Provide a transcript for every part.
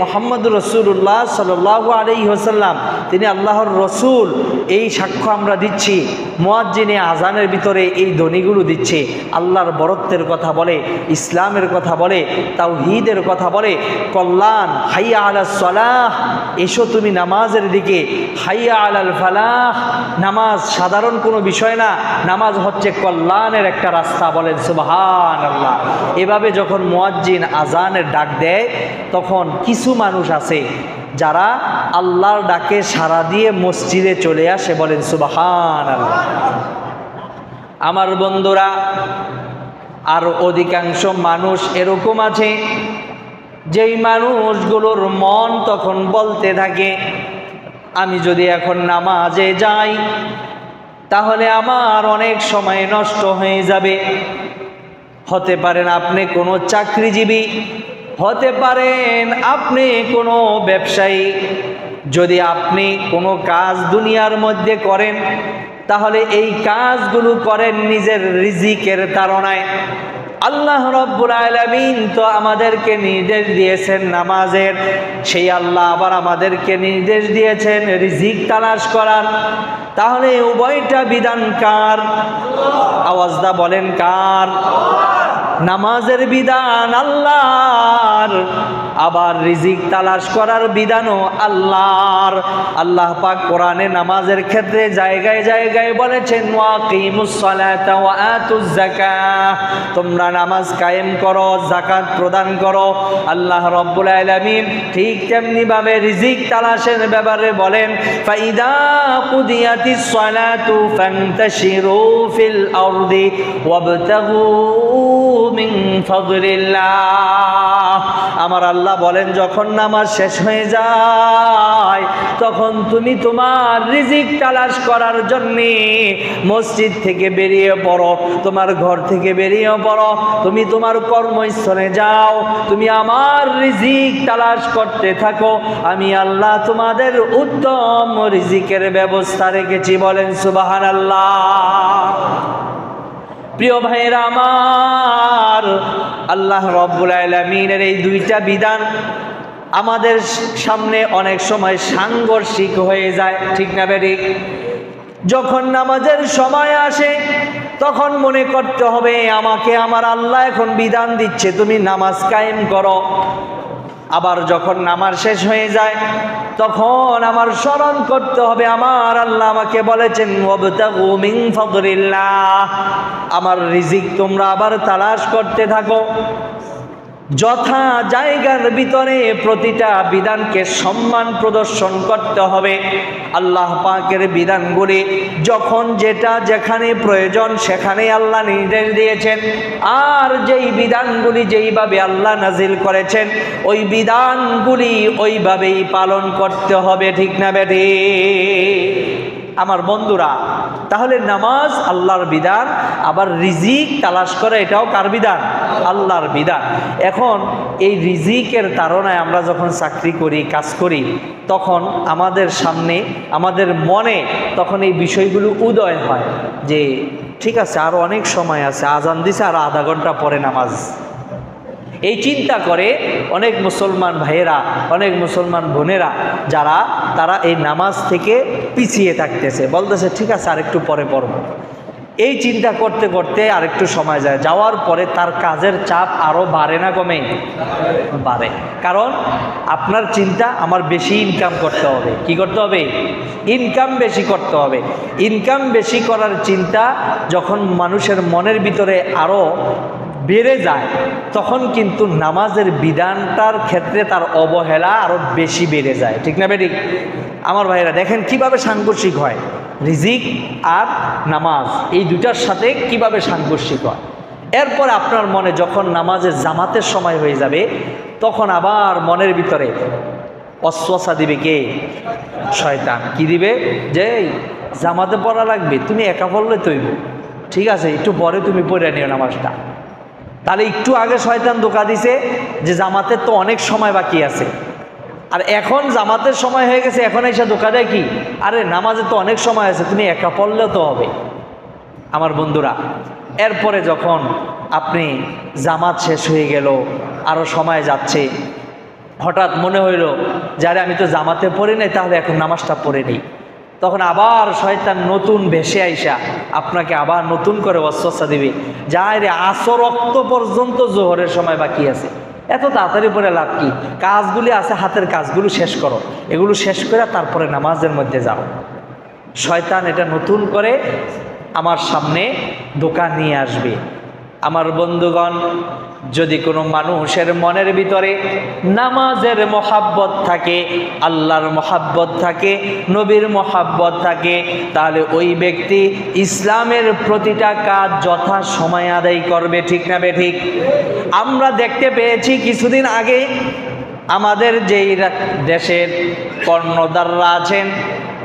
মুহাম্মদুর রাসূলুল্লাহ সাল্লাল্লাহু আলাইহি ওয়াসাল্লাম তিনি আল্লাহর রসুল, এই সাক্ষ্য আমরা দিচ্ছি। মুয়াজ্জিনে আজানের ভিতরে এই ধ্বনিগুলো দিচ্ছে, আল্লাহর বরত্বের কথা বলে, ইসলামের কথা বলে, তাওহীদের কথা বলে, কল্যাণ, হাইয়া আলাস সালাহ, এসো তুমি নামাজের দিকে, হাইয়া আলাল ফালাহ, নামাজ সাধারণ কোনো বিষয় না, নামাজ হচ্ছে কল্যাণের একটা রাস্তা, বলেন সুবহানাল্লাহ। এভাবে যখন মুয়াজ্জিন আজানের ডাক দেয় তখন কিছু মানুষ আছে যারা আল্লাহর ডাকে সাড়া দিয়ে মসজিদে চলে আসে, বলেন সুবহানাল্লাহ। আমার বন্ধুরা, আর অধিকাংশ মানুষ এরকম আছে যেই মানুষগুলোর মন তখন বলতে থাকে, আমি যদি এখন নামাজে যাই তাহলে আমার অনেক সময় নষ্ট হয়ে যাবে। হতে পারেন আপনি কোনো চাকরিজীবী, হতে পারেন আপনি কোনো ব্যবসায়ী, যদি আপনি কোনো কাজ দুনিয়ার মধ্যে করেন তাহলে এই কাজগুলো করেন নিজের রিজিকের তাড়নায়। আল্লাহ রাব্বুল আলামিন তো আমাদেরকে নির্দেশ দিয়েছেন নামাজের, সেই আল্লাহ আবার আমাদেরকে নির্দেশ দিয়েছেন রিজিক তালাশ করার। তাহলে উভয়টা বিধান কার? আওয়াজদা বলেন কার? নামাজের বিধান আল্লাহর, আবার রিজিক তালাশ করার বিধানও আল্লাহর। আল্লাহ পাক কোরআনে নামাজের ক্ষেত্রে জায়গায় জায়গায় বলেছেন ওয়াকিমুস সালাতা ওয়া আতুজ যাকাহ, তোমরা নামাজ কায়েম করো, যাকাত প্রদান করো। আল্লাহ রাব্বুল আলামিন ঠিক তেমনি ভাবে রিজিক তালাশের ব্যাপারে বলেন ফাইদা কুদিয়াতিস সালাতু ফান্তাশিরু ফিল আরদি ওয়াবতাগু মিন ফাদলিল্লাহ। আমার আল্লাহ বলেন যখন নামাজ শেষ হয়ে যায় তখন তুমি তোমার রিজিক তালাশ করার জন্য মসজিদ থেকে বেরিয়ে পড়ো, তোমার ঘর থেকে বেরিয়ে পড়ো, তুমি তোমার কর্মস্থলে যাও, তুমি আমার রিজিক তালাশ করতে থাকো। আমি আল্লাহ তোমাদের উত্তম রিজিকের ব্যবস্থা রেখেছি, বলেন সুবহানাল্লাহ। প্রিয় ভাইয়েরা আমার, আল্লাহ রাব্বুল আলামিনের এই দুইটা বিধান আমাদের সামনে অনেক সময় সাংঘর্ষিক হয়ে যায়, ঠিক না বেঠিক? যখন নামাজের সময় আসে তখন মনে করতে হবে আমাকে আমার আল্লাহ এখন বিধান দিচ্ছে তুমি নামাজ কায়েম করো। আবার যখন নামাজ শেষ হয়ে যায় তখন আমার স্মরণ করতে হবে আমার আল্লাহ আমাকে বলেছেন ওয়াবতাগু মিন ফাদলিল্লাহ, আমার রিজিক তোমরা আবার তালাশ করতে থাকো। যথা জায়গার ভিতরে প্রতিটা বিধানকে সম্মান প্রদর্শন করতে হবে। আল্লাহ পাকের বিধানগুলি যখন যেটা যেখানে প্রয়োজন সেখানে আল্লাহ নির্দেশ দিয়েছেন, আর যেই বিধানগুলি যেইভাবে আল্লাহ নাজিল করেছেন ওই বিধানগুলি ওইভাবেই পালন করতে হবে, ঠিক না বেঠিক? আমার বন্ধুরা, তাহলে নামাজ আল্লাহর বিধান, আবার রিজিক তালাশ করা এটাও কার বিধান? আল্লাহর বিধান। এখন এই রিজিকের তাড়নায় আমরা যখন চাকরি করি, কাজ করি, তখন আমাদের সামনে আমাদের মনে তখন এই বিষয়গুলো উদয় হয় যে ঠিক আছে আরও অনেক সময় আছে, আজান দিছে আর আধা ঘন্টা পরে নামাজ। এই চিন্তা করে অনেক মুসলমান ভাইয়েরা, অনেক মুসলমান বোনেরা যারা তারা এই নামাজ থেকে পিছিয়ে থাকতেছে, বলতেছে ঠিক আছে আর একটু পরে পড়ব। এই চিন্তা করতে করতে আরেকটু সময় যায়, যাওয়ার পরে তার কাজের চাপ আরও বাড়ে না কমে? বাড়ে। কারণ আপনার চিন্তা আমার বেশি ইনকাম করতে হবে। কি করতে হবে? ইনকাম বেশি করতে হবে। ইনকাম বেশি করার চিন্তা যখন মানুষের মনের ভিতরে আরও বেড়ে যায় তখন কিন্তু নামাজের বিধানটার ক্ষেত্রে তার অবহেলা আরও বেশি বেড়ে যায়, ঠিক না বেঠিক? আমার ভাইয়েরা দেখেন কিভাবে সাংঘর্ষিক হয় রিজিক আর নামাজ, এই দুটার সাথে কিভাবে সাংঘর্ষিক হয়। এরপর আপনার মনে যখন নামাজের জামাতের সময় হয়ে যাবে তখন আবার মনের ভিতরে অশ্বাসা দিবে কে? শয়তান। কি দিবে? যে জামাতে পড়া লাগবে, তুমি একা পড়লে তৈব, ঠিক আছে একটু পরে তুমি পড়ে নিও নামাজটা। তাহলে একটু আগে শয়তান ধোঁকা দিছে যে জামাতের তো অনেক সময় বাকি আছে, আর এখন জামাতের সময় হয়ে গেছে, এখন এসে ধোঁকা দেয় কি আরে নামাজে তো অনেক সময় আছে, তুমি একা পড়লেও তো হবে। আমার বন্ধুরা, এরপরে যখন আপনি জামাত শেষ হয়ে গেল, আরও সময় যাচ্ছে, হঠাৎ মনে হইল যারে আমি তো জামাতে পড়ি নাই, তাহলে এখন নামাজটা পড়ে নিই। তখন আবার শয়তান নতুন ভেসে আইসা আপনাকে আবার নতুন করে ওয়াসওয়াসা দিবে, যাই রে আসর রক্ত পর্যন্ত জোহরের সময় বাকি আছে, এত তাড়াতাড়ি পরে লাভ কি, কাজগুলি আছে হাতের কাজগুলো শেষ করো, এগুলো শেষ করে তারপরে নামাজের মধ্যে যাও। শয়তান এটা নতুন করে আমার সামনে দোকান নিয়ে আসবে। আমার বন্ধুগণ, যদি কোনো মানুষের মনের ভিতরে নামাজের মহাব্বত থাকে, আল্লাহর মহাব্বত থাকে, নবীর মহাব্বত থাকে, তাহলে ওই ব্যক্তি ইসলামের প্রতিটা কাজ যথা সময় আদায় করবে। ঠিক না বেঠিক? আমরা দেখতে পেয়েছি কিছুদিন আগে আমাদের যেই দেশের কর্ণধাররা আছেন,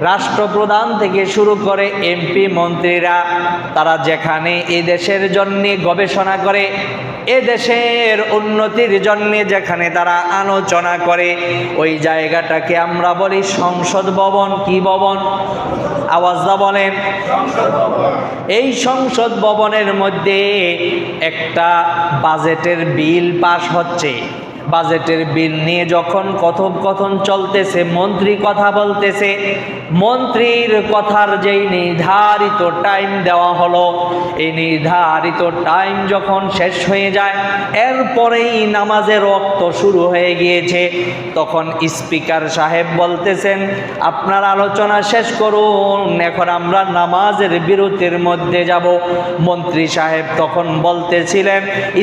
রাষ্ট্রপ্রধান থেকে শুরু করে এমপি মন্ত্রীরা, তারা যেখানে এই দেশের জন্য গবেষণা করে, এ দেশের উন্নতির জন্য যেখানে তারা আলোচনা করে, ওই জায়গাটাকে আমরা বলি সংসদ ভবন। কি ভবন? আওয়াজটা বলেন। এই সংসদ ভবনের মধ্যে একটা বাজেটের বিল পাস হচ্ছে। বাজেটের বিল নিয়ে যখন কথোপকথন চলতেছে, মন্ত্রী কথা বলতেছে, মন্ত্রীর কথার যেই নির্ধারিত টাইম দেওয়া হলো, এই নির্ধারিত টাইম যখন শেষ হয়ে যায়, এরপরেই নামাজের ওয়াক্ত শুরু হয়ে গিয়েছে, তখন স্পিকার সাহেব বলতেছেন আপনার আলোচনা শেষ করুন, এখন আমরা নামাজের বিরতির মধ্যে যাব। মন্ত্রী সাহেব তখন বলতেছিলেন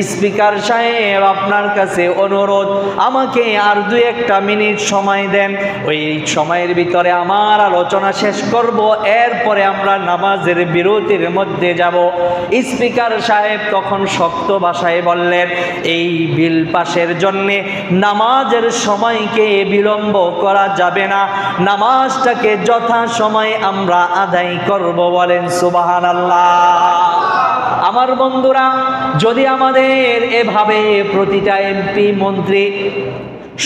স্পিকার সাহেব আপনার কাছে অনুরোধ, আমাকে আর 2-1 মিনিট সময় দেন, ওই সময়ের ভিতরে আমার আলোচনা শেষ করব, এরপরে আমরা নামাজের বিরতির মধ্যে যাব। স্পিকার সাহেব তখন শক্ত ভাষায় বললেন এই বিল পাশের জন্যে নামাজের সময়কে বিলম্ব করা যাবে না, নামাজটাকে যথা সময় আমরা আদায় করব। বলেন সুবহানাল্লাহ। আমার বন্ধুরা, যদি আমাদের এভাবে প্রতিটা এমপি মন্ত্রী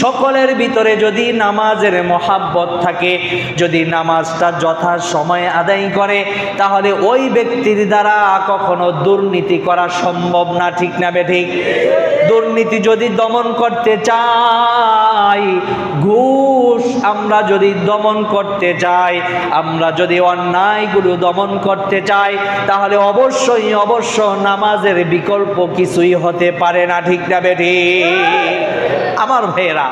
সকলের ভিতরে যদি নামাজের মহাব্বত থাকে, যদি নামাজটা যথা সময়ে আদায় করে, তাহলে ওই ব্যক্তির দ্বারা কখনো দুর্নীতি করা সম্ভব না। ঠিক না বেঠিক? দুর্নীতি যদি দমন করতে চাই, ঘুষ আমরা যদি দমন করতে চাই, আমরা যদি অন্যায়গুলো দমন করতে চাই, তাহলে অবশ্যই নামাজের বিকল্প কিছুই হতে পারে না। ঠিক না বেঠিক? আমার ভাইয়েরা,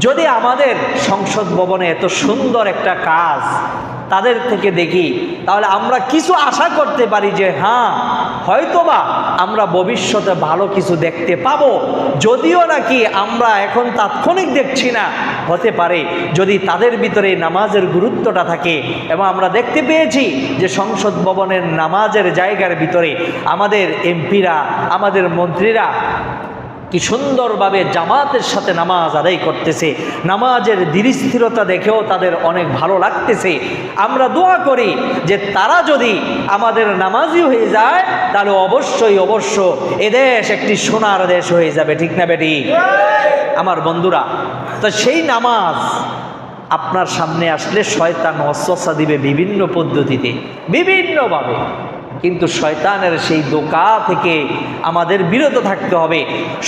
যদি আমাদের সংসদ ভবনে এত সুন্দর একটা কাজ তাদের থেকে দেখি, তাহলে আমরা কিছু আশা করতে পারি যে হ্যাঁ, হয়তোবা আমরা ভবিষ্যতে ভালো কিছু দেখতে পাবো, যদিও নাকি আমরা এখন তাৎক্ষণিক দেখছি না। হতে পারে যদি তাদের ভিতরে নামাজের গুরুত্বটা থাকে, এবং আমরা দেখতে পেয়েছি যে সংসদ ভবনের নামাজের জায়গার ভিতরে আমাদের এমপিরা, আমাদের মন্ত্রীরা কি সুন্দরভাবে জামাতের সাথে নামাজ আদায় করতেছে, নামাজের ধীরস্থিরতা দেখেও তাদের অনেক ভালো লাগতেছে। আমরা দোয়া করি যে তারা যদি আমাদের নামাজি হয়ে যায়, তাহলে অবশ্যই এদেশ একটি সোনার দেশ হয়ে যাবে। ঠিক না বেটি? আমার বন্ধুরা, তো সেই নামাজ আপনার সামনে আসলে শয়তান ওয়াসওয়াসা দিবে বিভিন্ন পদ্ধতিতে, বিভিন্নভাবে, কিন্তু শয়তানের সেই দোকা থেকে আমাদের বিরত থাকতে হবে,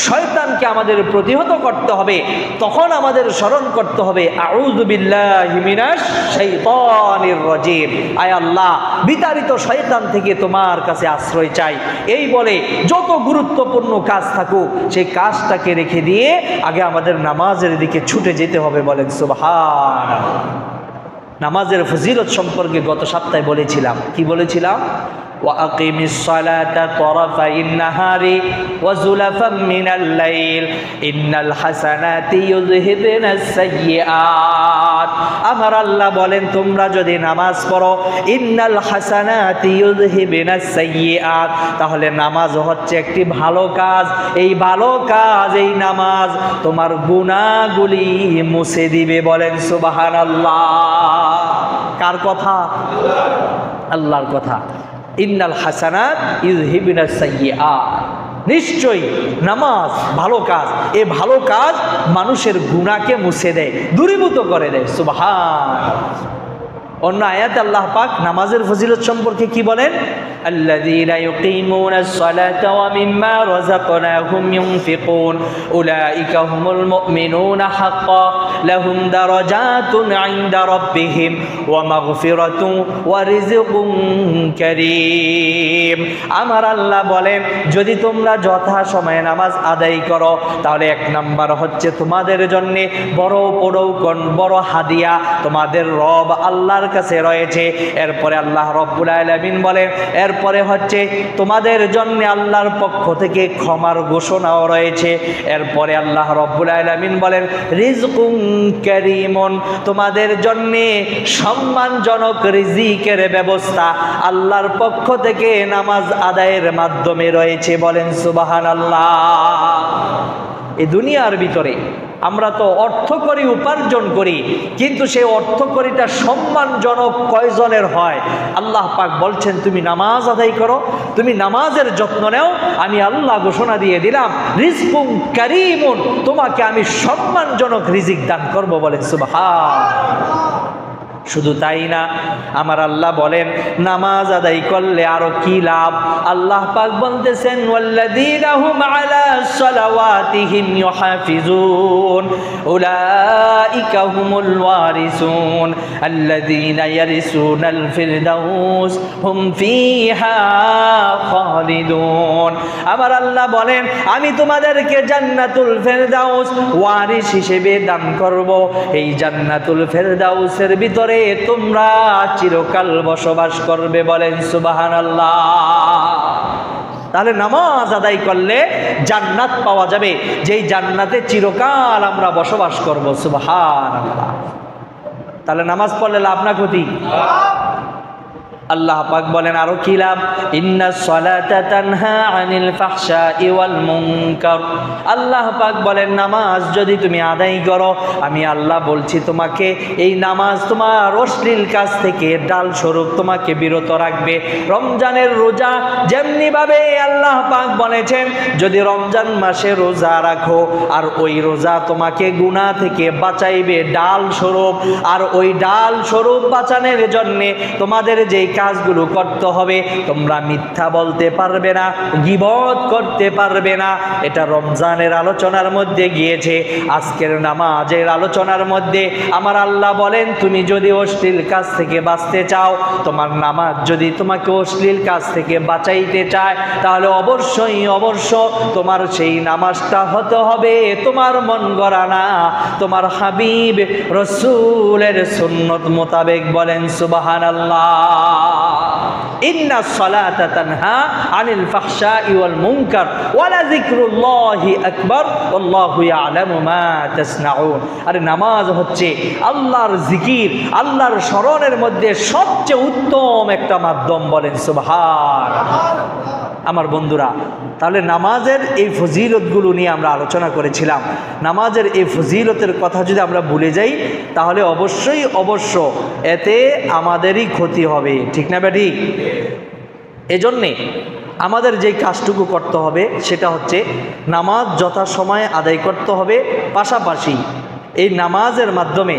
শয়তানকে আমাদের প্রতিহত করতে হবে। তখন আমাদের স্মরণ করতে হবে আউযু বিল্লাহি মিনাশ শাইতানির রাজিম, আয় আল্লাহ, বিতাড়িত শয়তান থেকে তোমার কাছে আশ্রয় চাই। এই বলে যত গুরুত্বপূর্ণ কাজ থাকুক সেই কাজটাকে রেখে দিয়ে আগে আমাদের নামাজের দিকে ছুটে যেতে হবে। বলেন সুবহানাল্লাহ। নামাজের ফজিলত সম্পর্কে গত সপ্তাহে বলেছিলাম। কি বলেছিলাম? وأقم الصلاة طرفي النهار وزلفا من الليل إن الحسنات يذهبن السيئات। আমার আল্লাহ বলেন তোমরা যদি নামাজ পড়ো, ইন্নাল হাসানাতি ইউযহিবিনাস সাইয়্যাত, তাহলে নামাজ হচ্ছে একটি ভালো কাজ। এই ভালো কাজ, এই নামাজ তোমার গুনাহগুলি মুছে দিবে। বলেন সুবহানাল্লাহ। কার কথা? আল্লাহর কথা। ইন্নাল হাসানাত ইউযহিবিনাস সাইয়্যাত, নিশ্চয়ই নামাজ ভালো কাজ। এই ভালো কাজ মানুষের গুনাহকে মুছে দেয়, দূরীভূত করে দেয়। সুবহানাল্লাহ। ও অন্য আয়াতে আল্লাহ পাক নামাজের ফজিলত সম্পর্কে কি বলেন? আল্লাযীনা ইউকিমুনাস সালাতা ওয়া মিম্মা রাযাকনাহুম ইউনফিকুন উলাইকা হুমুল মুমিনুনা হাক্কান লাহুম দারাজাতুন ইনদা রাব্বিহিম ওয়া মাগফিরাতুন ওয়া রিজকুন কারীম। আমার আল্লাহ বলেন, যদি তোমরা যথা সময়ে নামাজ আদায় করো তাহলে এক নাম্বার হচ্ছে তোমাদের জন্য বড় হাদিয়া তোমাদের রব আল্লাহর কাছে রয়েছে। এরপরে আল্লাহ রব্বুল আলামিন বলেন, এরপরে হচ্ছে তোমাদের জন্য আল্লাহর পক্ষ থেকে ক্ষমার ঘোষণাও রয়েছে। এরপরে আল্লাহ রব্বুল আলামিন বলেন, রিজকুন কারীমুন, তোমাদের জন্য সম্মানজনক রিজিকের ব্যবস্থা আল্লাহর পক্ষ থেকে নামাজ আদায়ের মাধ্যমে রয়েছে। বলেন সুবহানাল্লাহ। এই দুনিয়ার ভিতরে আমরা তো অর্থ করি, উপার্জন করি, কিন্তু সেই অর্থ করিটা সম্মানজনক কয়জনের হয়? আল্লাহ পাক বলছেন, তুমি নামাজ আদায় করো, তুমি নামাজের যত্ন নেও, আমি আল্লাহ ঘোষণা দিয়ে দিলাম, রিজকুন কারীমুন, তোমাকে আমি সম্মানজনক রিজিক দান করব। বলেন সুবহানাল্লাহ। শুধু তাই না, আমার আল্লাহ বলেন নামাজ আদায় করলে আরো কি লাভ? আল্লাহ পাক বলতেছেন, ওয়াল্লাযীনা হুম আলা সালাওয়াতিহিম ইউহাফিজুন উলাইকা হুমুল ওয়ারিসুন আল্লাযীনা ইয়ারিসুনাল ফিরদাউস হুম ফিহা খালিদুন। আমার আল্লাহ বলেন, আমি তোমাদেরকে জান্নাতুল ফিরদাউস ওয়ারিস হিসেবে দান করব। এই জান্নাতুল ফিরদাউসের ভিতরে তোমরা চিরকাল বসবাস করবে। বলেন সুবহানাল্লাহ। তাহলে নামাজ আদায় করলে জান্নাত পাওয়া যাবে, যেই জান্নাতে চিরকাল আমরা বসবাস করব। সুবহানাল্লাহ। তাহলে নামাজ পড়লে লাভ না ক্ষতি? আল্লাহ পাক বলেন আরো কি লাভ? ইন্নাস সালাতা তানহা আনিল ফাহশাই ওয়াল মুনকার। আল্লাহ পাক বলেন, নামাজ যদি তুমি আদায় করো, আমি আল্লাহ বলছি তোমাকে এই নামাজ তোমার অশ্লীল কাজ থেকে ডাল স্বরূপ তোমাকে বিরত রাখবে। রমজানের রোজা যেমনি ভাবে আল্লাহ পাক বলেছেন, যদি রমজান মাসে রোজা রাখো আর ওই রোজা তোমাকে গুনাহ থেকে বাঁচাইবে ডাল স্বরূপ, আর ওই ডাল স্বরূপ বাঁচানোর জন্য তোমাদের যেই কাজগুলো করতে হবে, তোমরা মিথ্যা বলতে পারবে না, গীবত করতে পারবে না। এটা রমজানের আলোচনার মধ্যে গিয়েছে। আজকের নামাজের আলোচনার মধ্যে আমার আল্লাহ বলেন, তুমি যদি অশ্লীল কাজ থেকে বাঁচতে চাও, তোমার নামাজ যদি তোমাকে অশ্লীল কাজ থেকে বাঁচাইতে চায়, তাহলে অবশ্যই তোমার সেই নামাজটা হতে হবে তোমার মন গড়া না, তোমার হাবিব রাসূলের সুন্নত মোতাবেক। বলেন সুবহানাল্লাহ। ইন্নাস সালাতা তানহা আনিল ফাহশাই ওয়াল মুনকার ওয়া লাযিকরুল্লাহি আকবার ওয়াল্লাহু ইয়ালামু মা তাসনাউন। আরে নামাজ হচ্ছে আল্লাহর জিকির, আল্লাহর স্মরণের মধ্যে সবচেয়ে উত্তম একটা মাধ্যম। বলেন সুবহানাল্লাহ। আমার বন্ধুরা, তাহলে নামাজের এই ফজিলতগুলো নিয়ে আমরা আলোচনা করেছিলাম। নামাজের এই ফজিলতের কথা যদি আমরা ভুলে যাই, তাহলে অবশ্যই এতে আমাদেরই ক্ষতি হবে। ঠিক না বেটি? এজন্যে আমাদের যেই কাজটুকু করতে হবে সেটা হচ্ছে নামাজ যথাসময়ে আদায় করতে হবে। পাশাপাশি এই নামাজের মাধ্যমে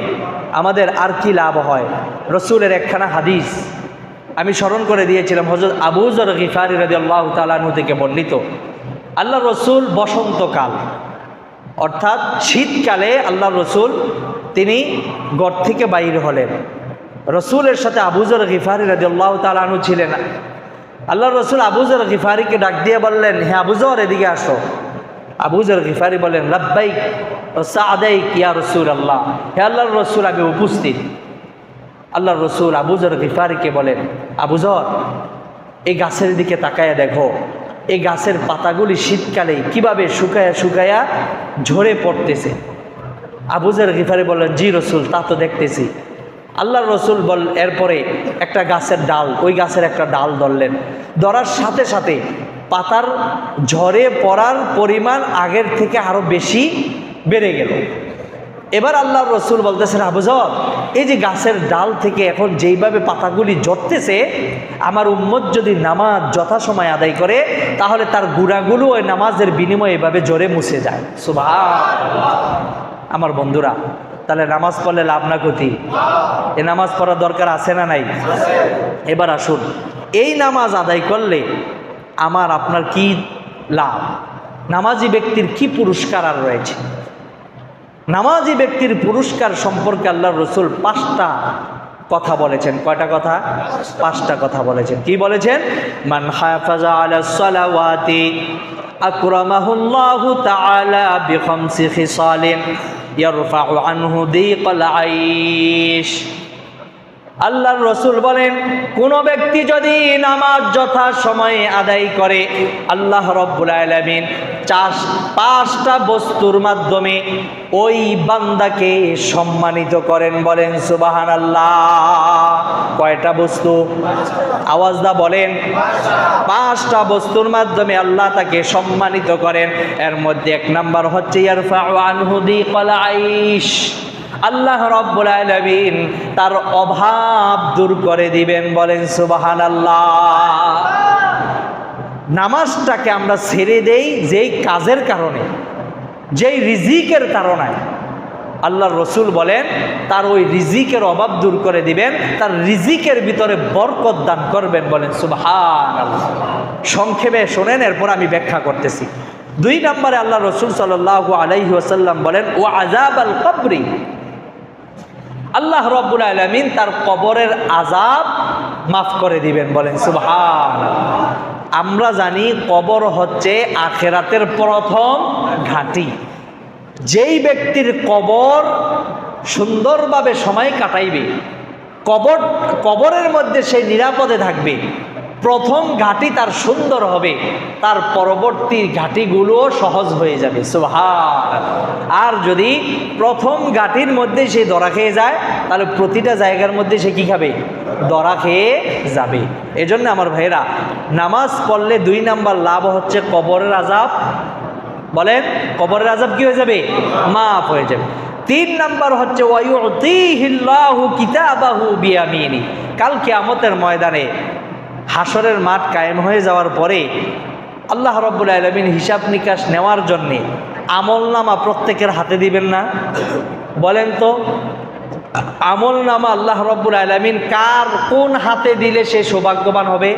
আমাদের আর কি লাভ হয়? রসুলের একখানা হাদিস আমি স্মরণ করে দিয়েছিলাম, হযরত আবু যর গিফারি রাদিয়াল্লাহু তাআলা আনহু থেকে বর্ণিত। আল্লাহ রসুল বসন্তকাল অর্থাৎ শীতকালে আল্লাহ রসুল তিনি ঘর থেকে বাইরে হলেন। রসুলের সাথে আবু যর গিফারি রাদিয়াল্লাহু তাআলা আনহু ছিলেন। আল্লাহ রসুল আবু যর গিফারিকে ডাক দিয়ে বললেন, হে আবু যর, এদিকে আসো। আবু যর গিফারি বললেন, লাব্বাইক ওয়া সা'দাইক ইয়া রাসূলুল্লাহ। হে আল্লাহর রসুল, আমি উপস্থিত। আল্লাহর রসুল আবু যর গিফারিকে বলেন, আবু যর, এই গাছের দিকে তাকায়া দেখো, এই গাছের পাতাগুলি শীতকালে কিভাবে শুকায়া ঝরে পড়তেছে। আবু যর গিফারি বললেন, জি রসুল, তা তো দেখতেছি। আল্লাহর রসুল এরপরে একটা গাছের ডাল, ওই গাছের একটা ডাল ধরলেন। ধরার সাথে সাথে পাতার ঝরে পড়ার পরিমাণ আগের থেকে আরো বেশি বেড়ে গেল। এবার আল্লাহর রসুল বলতেছেন, আবু যর, এই যে গাছের ডাল থেকে এখন যেইভাবে পাতাগুলি ঝরতেছে, আমার উম্মত যদি নামাজ যথাসময় আদায় করে, তাহলে তার গুণাগুলো ওই নামাজের বিনিময়ে এভাবে ঝরে মুছে যায়। সুবহানাল্লাহ। আমার বন্ধুরা, তাহলে নামাজ পড়লে লাভ না ক্ষতি? এ নামাজ পড়ার দরকার আছে না নাই? এবার আসুন, এই নামাজ আদায় করলে আমার আপনার কি লাভ? নামাজি ব্যক্তির কি পুরস্কার আর রয়েছে? নামাজি ব্যক্তির পুরস্কার সম্পর্কে আল্লাহর রাসূল 5টা কথা বলেছেন। কয়টা কথা? 5টা কথা বলেছেন। কি বলেছেন? মান হাফাজা আলাস সালাওয়াতি আকরামাহুল্লাহু তাআলা বিখামসি খিসালিন ইয়ারফাউ আনহু দীকাল আইশ। আল্লাহর রাসূল বলেন, কোন ব্যক্তি যদি নামাজ যথা সময়ে আদায় করে, আল্লাহ রাব্বুল আলামিন 5টা বস্তুর মাধ্যমে ওই বান্দাকে সম্মানিত করেন। বলেন সুবহানাল্লাহ। কয়টা বস্তু? আওয়াজ দা বলেন। 5টা বস্তুর মাধ্যমে আল্লাহ তাকে সম্মানিত করেন। এর মধ্যে 1 নাম্বার হচ্ছে ইয়ারফাউ আনহু দীকাল আইশ। আল্লাহ রাব্বুল আলামিন তার অভাব দূর করে দিবেন। বলেন সুবহানাল্লাহ। নামাজটাকে আমরা ছেড়ে দেই যেই কাজের কারণে, যেই রিজিকের কারণে, আল্লাহর রাসূল বলেন তার ওই রিজিকের অভাব দূর করে দিবেন, তার রিজিকের ভিতরে বরকত দান করবেন। বলেন সুবহানাল্লাহ। সংক্ষেপে শোনেন, এরপর আমি ব্যাখ্যা করতেছি। 2 নম্বরে আল্লাহ রাসূল সাল্লাল্লাহু আলাইহি ওয়াসাল্লাম বলেন ওয়া আযাবাল কবরি। আল্লাহ রাব্বুল আলামিন তার কবরের আযাব মাফ করে দিবেন। বলেন সুবহানাল্লাহ। আমরা জানি কবর হচ্ছে আখিরাতের প্রথম ঘাঁটি। যেই ব্যক্তির কবর সুন্দরভাবে সময় কাটাইবে, কবরের মধ্যে সে নিরাপদে থাকবে, প্রথম ঘাঁটি তার সুন্দর হবে, তার পরবর্তী ঘাঁটিগুলো সহজ হয়ে যাবে। সুবহানাল্লাহ। আর যদি প্রথম ঘাঁটির মধ্যে সে ধরা খেয়ে যায়, তাহলে প্রতিটা জায়গার মধ্যে সে কি খাবে? ধরা খেয়ে যাবে। এজন্য আমার ভাইরা, নামাজ পড়লে 2 নাম্বার লাভ হচ্ছে কবরের আযাব। বলেন, কবরের আযাব কি হয়ে যাবে? মাফ হয়ে যাবে। 3 নাম্বার হচ্ছে ওয়ায়ুতিহিল্লাহু কিতাবাহু বিয়ামিনি। কাল কিয়ামতের ময়দানে হাসরের মাঠ কায়েম হয়ে যাওয়ার পরে আল্লাহ রাব্বুল আলামিন হিসাব নিকাশ নেওয়ার জন্যে আমলনামা প্রত্যেকের হাতে দিবেন না? বলেন তো, আমলনামা আল্লাহ রাব্বুল আলামিন কার কোন হাতে দিলে সে সৌভাগ্যবান হবে?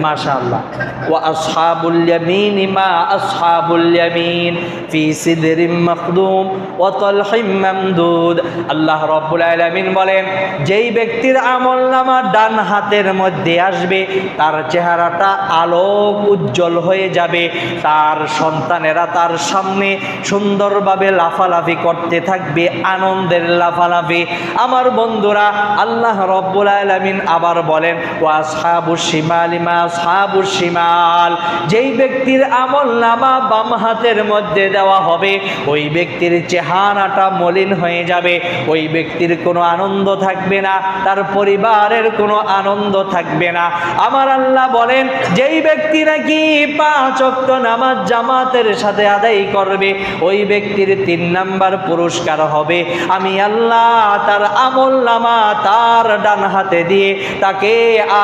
মাশাআল্লাহ। ওয়া আসহাবুল ইয়ামিন মা আসহাবুল ইয়ামিন ফি সিদরিম মাখদুম ওয়া তালহিম মামদুদ। আল্লাহ রাব্বুল আলামিন বলেন, যেই ব্যক্তির আমলনামা ডান হাতের মধ্যে আসবে, তার চেহারাটা আলোক উজ্জ্বল হয়ে যাবে, তার সন্তানেরা তার সামনে সুন্দরভাবে লাফালাফি করতে থাকবে, আনন্দের লাফালাফি। আমার বন্ধুরা, আল্লাহ রাব্বুল আলামিন আবার বলেন ওয়া আসহাবুশ শিমালি মা আসহাবুশ শিমাল। যেই ব্যক্তির আমলনামা বাম হাতের মধ্যে দেওয়া হবে, ওই ব্যক্তির চেহারাটা মলিন হয়ে যাবে, ওই ব্যক্তির কোনো আনন্দ থাকবে না, তার পরিবারের কোনো আনন্দ থাকবে না। আমার আল্লাহ বলেন, যেই ব্যক্তি নাকি 5 ওয়াক্ত নামাজ জামাতের সাথে আদায় করবে, ওই ব্যক্তির 3 নাম্বার পুরস্কার হবে, আমি আল্লাহ তার আমলনামা তার ডান হাতে দিয়ে তাকে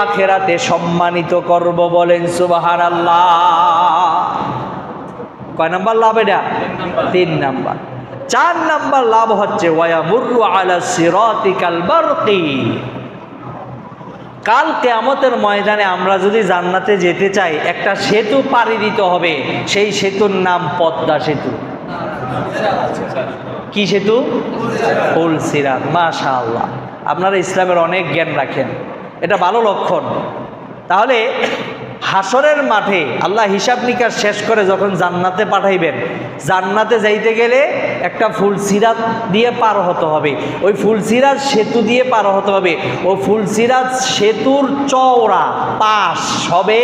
আখিরাতে সম্মানিত করব। বলেন সুবহানাল্লাহ। কয় নাম্বার লাভ এটা? 3 নাম্বার। 4 নাম্বার লাভ হচ্ছে ওয়ায়ামুরু আলা সিরাতিকাল বারকি। কাল কিয়ামতের ময়দানে আমরা যদি জান্নাতে যেতে চাই, একটা সেতু পাড়ি দিতে হবে। সেই সেতুর নাম পদ্মা সেতু। কি সেতু? ফুল সিরাত। মাশাআল্লাহ, আপনারা ইসলামের অনেক জ্ঞান রাখেন, এটা ভালো লক্ষণ। তাহলে হাসরের মাঠে আল্লাহ হিসাব নিকাশ শেষ করে যখন জান্নাতে পাঠাইবেন, জান্নাতে যাইতে গেলে একটা ফুল সিরাত দিয়ে পার হতে হবে, ওই ফুল সিরাত সেতু দিয়ে পার হতে হবে। ও ফুল সিরাত সেতুর চওড়া পাশ হবে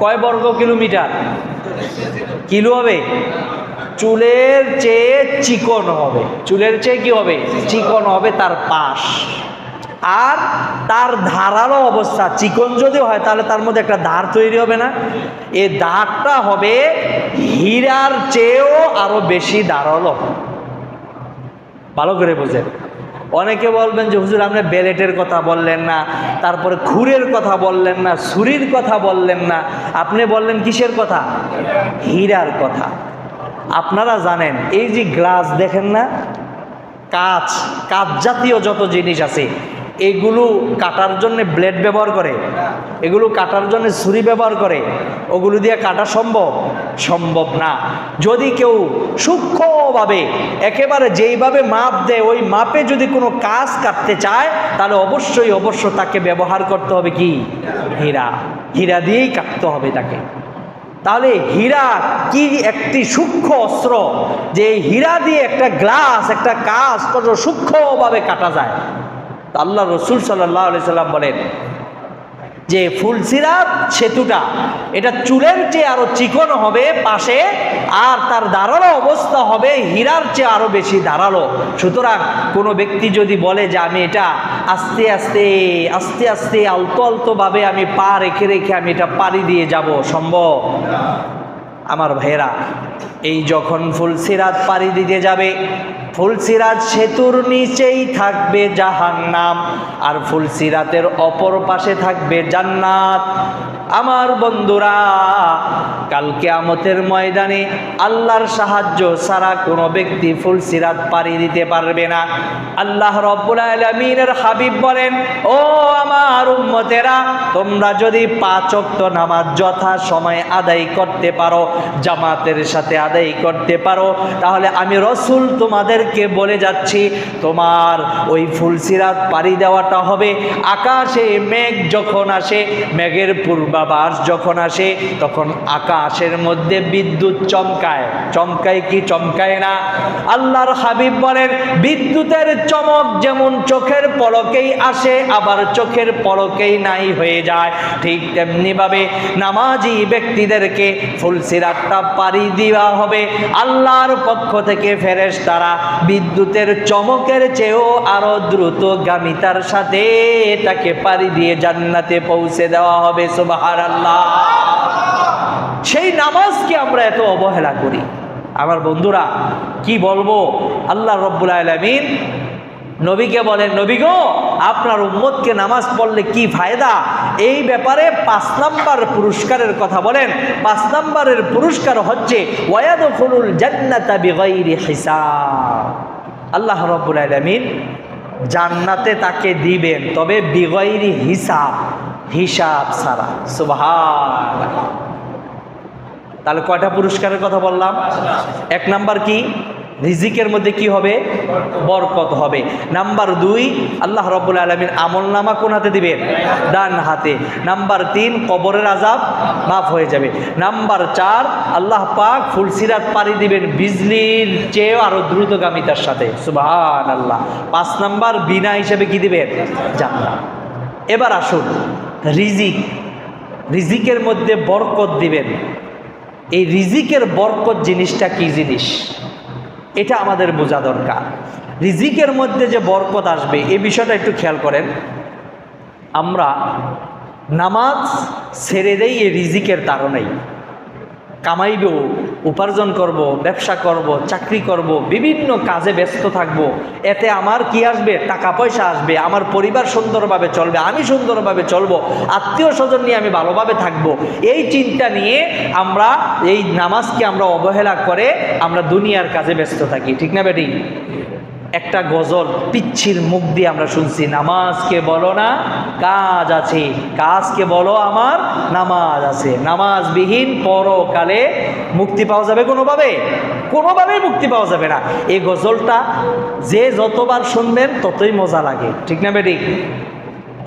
কয় বর্গ কিলোমিটার? কিলো হবে? চুলের চেয়ে চিকন হবে। চুলের চেয়ে কি হবে? চিকন হবে তার পাশ। আর তার ধারালো অবস্থা, চিকন যদি হয় তাহলে তার মধ্যে একটা ধার তৈরি হবে না? এই ধারটা হবে হীরার চেয়েও আরো বেশি ধারালো। ভালো করে বুঝেন। অনেকে বলবেন যে হুজুর আপনি বেলেটের কথা বললেন না, তারপরে খুরের কথা বললেন না, ছুরির কথা বললেন না, আপনি বললেন কিসের কথা? হীরার কথা। আপনারা জানেন এই যে গ্লাস দেখেন না, কাঁচ কাঁচ জাতীয় যত জিনিস আছে এগুলো কাটার জন্য ব্লেড ব্যবহার করে, এগুলো কাটার জন্য ছুরি ব্যবহার করে, ওগুলো দিয়ে কাটা সম্ভব না। যদি কেউ সূক্ষ্মভাবে একেবারে যেইভাবে মাপ দেয় ওই মাপে যদি কোনো কাজ কাটতে চায় তাহলে অবশ্যই তাকে ব্যবহার করতে হবে কি? হীরা দিয়েই কাটতে হবে তাকে। তাহলে হীরা কি একটি সূক্ষ্ম অস্ত্র, যে হীরা দিয়ে একটা গ্লাস একটা কাজ কত সূক্ষ্মভাবে কাটা যায়। আল্লাহ রসুল সাল্লাল্লাহু আলাইহি সাল্লাম বলেন যে ফুলসিরাত সেতুটা এটা চুলের চেয়ে আরো চিকন হবে পাশে, আর তার দাঁড়ানো অবস্থা হবে হীরার চেয়ে আরো বেশি দাঁড়ালো। সুতরাং কোনো ব্যক্তি যদি বলে যে আমি এটা আস্তে আস্তে আলতো ভাবে আমি পা রেখে আমি এটা পাড়ি দিয়ে যাব, সম্ভব? আমার ভাইয়েরা, এই যখন ফুলসিরাত পাড়ি দিতে যাবে, ফুলসিরাত সেতুর নিচেই থাকবে জাহান্নাম, আর ফুলসিরাতের অপর পাশে থাকবে জান্নাত। আমার বন্ধুরা, কাল কিয়ামতের ময়দানে আল্লাহর সাহায্য ছাড়া কোনো ব্যক্তি ফুলসিরাত পাড়ি দিতে পারবে না। আল্লাহ রাব্বুল আলামিনের হাবিব বলেন, ও আমার উম্মতেরা, তোমরা যদি 5 ওয়াক্ত নামাজ যথা সময়ে আদায় করতে পারো, জামাতের সাথে আদায় করতে পারো, তাহলে আমি রসুল তোমাদেরকে বলে যাচ্ছি, তোমার ওই ফুলসিরাত পাড়ি দেওয়াটা হবে আকাশে মেঘ যখন আসে, মেঘের পূর্বাভাস যখন আসে, তখন আকাশের মধ্যে বিদ্যুৎ চমকায় কি চমকায় না? আল্লাহর হাবিব বলেন, বিদ্যুতের চমক যেমন চোখের পলকেই আসে আবার চোখের পলকেই নাই হয়ে যায়, ঠিক তেমনি ভাবে নামাজি ব্যক্তিদেরকে ফুলসিরাতটা পাড়ি দেওয়া হবে। আল্লাহর পক্ষ থেকে ফেরেশতারা বিদ্যুতের চমকের চেয়েও আরো দ্রুতগামিতার সাথে তাকে পাড়ি দিয়ে জান্নাতে পৌঁছে দেওয়া হবে। সুবহানাল্লাহ। সেই নামাজকে আমরা এত অবহেলা করি। আমার বন্ধুরা, কি বলবো, আল্লাহ রাব্বুল আলামিন নবীকে বলেন, নবী গো, আপনার উম্মতকে নামাজ পড়লে কি ফায়দা, এই ব্যাপারে 5 নাম্বার পুরস্কারের কথা বলেন। 5 নাম্বারের পুরস্কার হচ্ছে ওয়ায়াদখুলুল জান্নাতা বিগাইরি হিসাব। আল্লাহ রাব্বুল আলামিন জান্নাতে তাকে দিবেন, তবে বিগাইরি হিসাব ছাড়া। সুবহানাল্লাহ। তাহলে কয়টা পুরস্কারের কথা বললাম? 1 নাম্বার কি? রিজিকের মধ্যে কি হবে? বরকত হবে। নাম্বার 2, আল্লাহ রাব্বুল আলামিন আমলনামা কোন হাতে দিবেন? ডান হাতে। নাম্বার 3, কবরের আযাব মাফ হয়ে যাবে। নাম্বার 4, আল্লাহ পাক ফুলসিরাত পাড়ি দিবেন বিজলির চেয়ে আরো দ্রুতগামিতার সাথে। সুবহানাল্লাহ। 5 নাম্বার বিনা হিসেবে কি দিবেন? জান্নাত। এবার আসুন, রিজিকের মধ্যে বরকত দিবেন। এই রিজিকের বরকত জিনিসটা কি জিনিস, এটা আমাদের বোঝা দরকার। রিজিকের মধ্যে যে বরকত আসবে এই বিষয়টা একটু খেয়াল করেন। আমরা নামাজ ছেড়ে দেই এই রিজিকের তাড়নায়। কামাইব, উপার্জন করব, ব্যবসা করব, চাকরি করব, বিভিন্ন কাজে ব্যস্ত থাকব, এতে আমার কি আসবে? টাকা পয়সা আসবে, আমার পরিবার সুন্দরভাবে চলবে, আমি সুন্দরভাবে চলবো, আত্মীয় স্বজন নিয়ে আমি ভালোভাবে থাকব। এই চিন্তা নিয়ে আমরা এই নামাজকে আমরা অবহেলা করে আমরা দুনিয়ার কাজে ব্যস্ত থাকি, ঠিক না বেটি? একটা গজল পিচ্ছির মুখ দিয়ে আমরা শুনছি, নামাজকে বলো না কাজ আছে, কাজকে বলো আমার নামাজ আছে, নামাজবিহীন পরকালে মুক্তি পাওয়া যাবে কোনোভাবেই মুক্তি পাওয়া যাবে না। এই গজলটা যে যতবার শুনবেন ততই মজা লাগে, ঠিক না বেটি?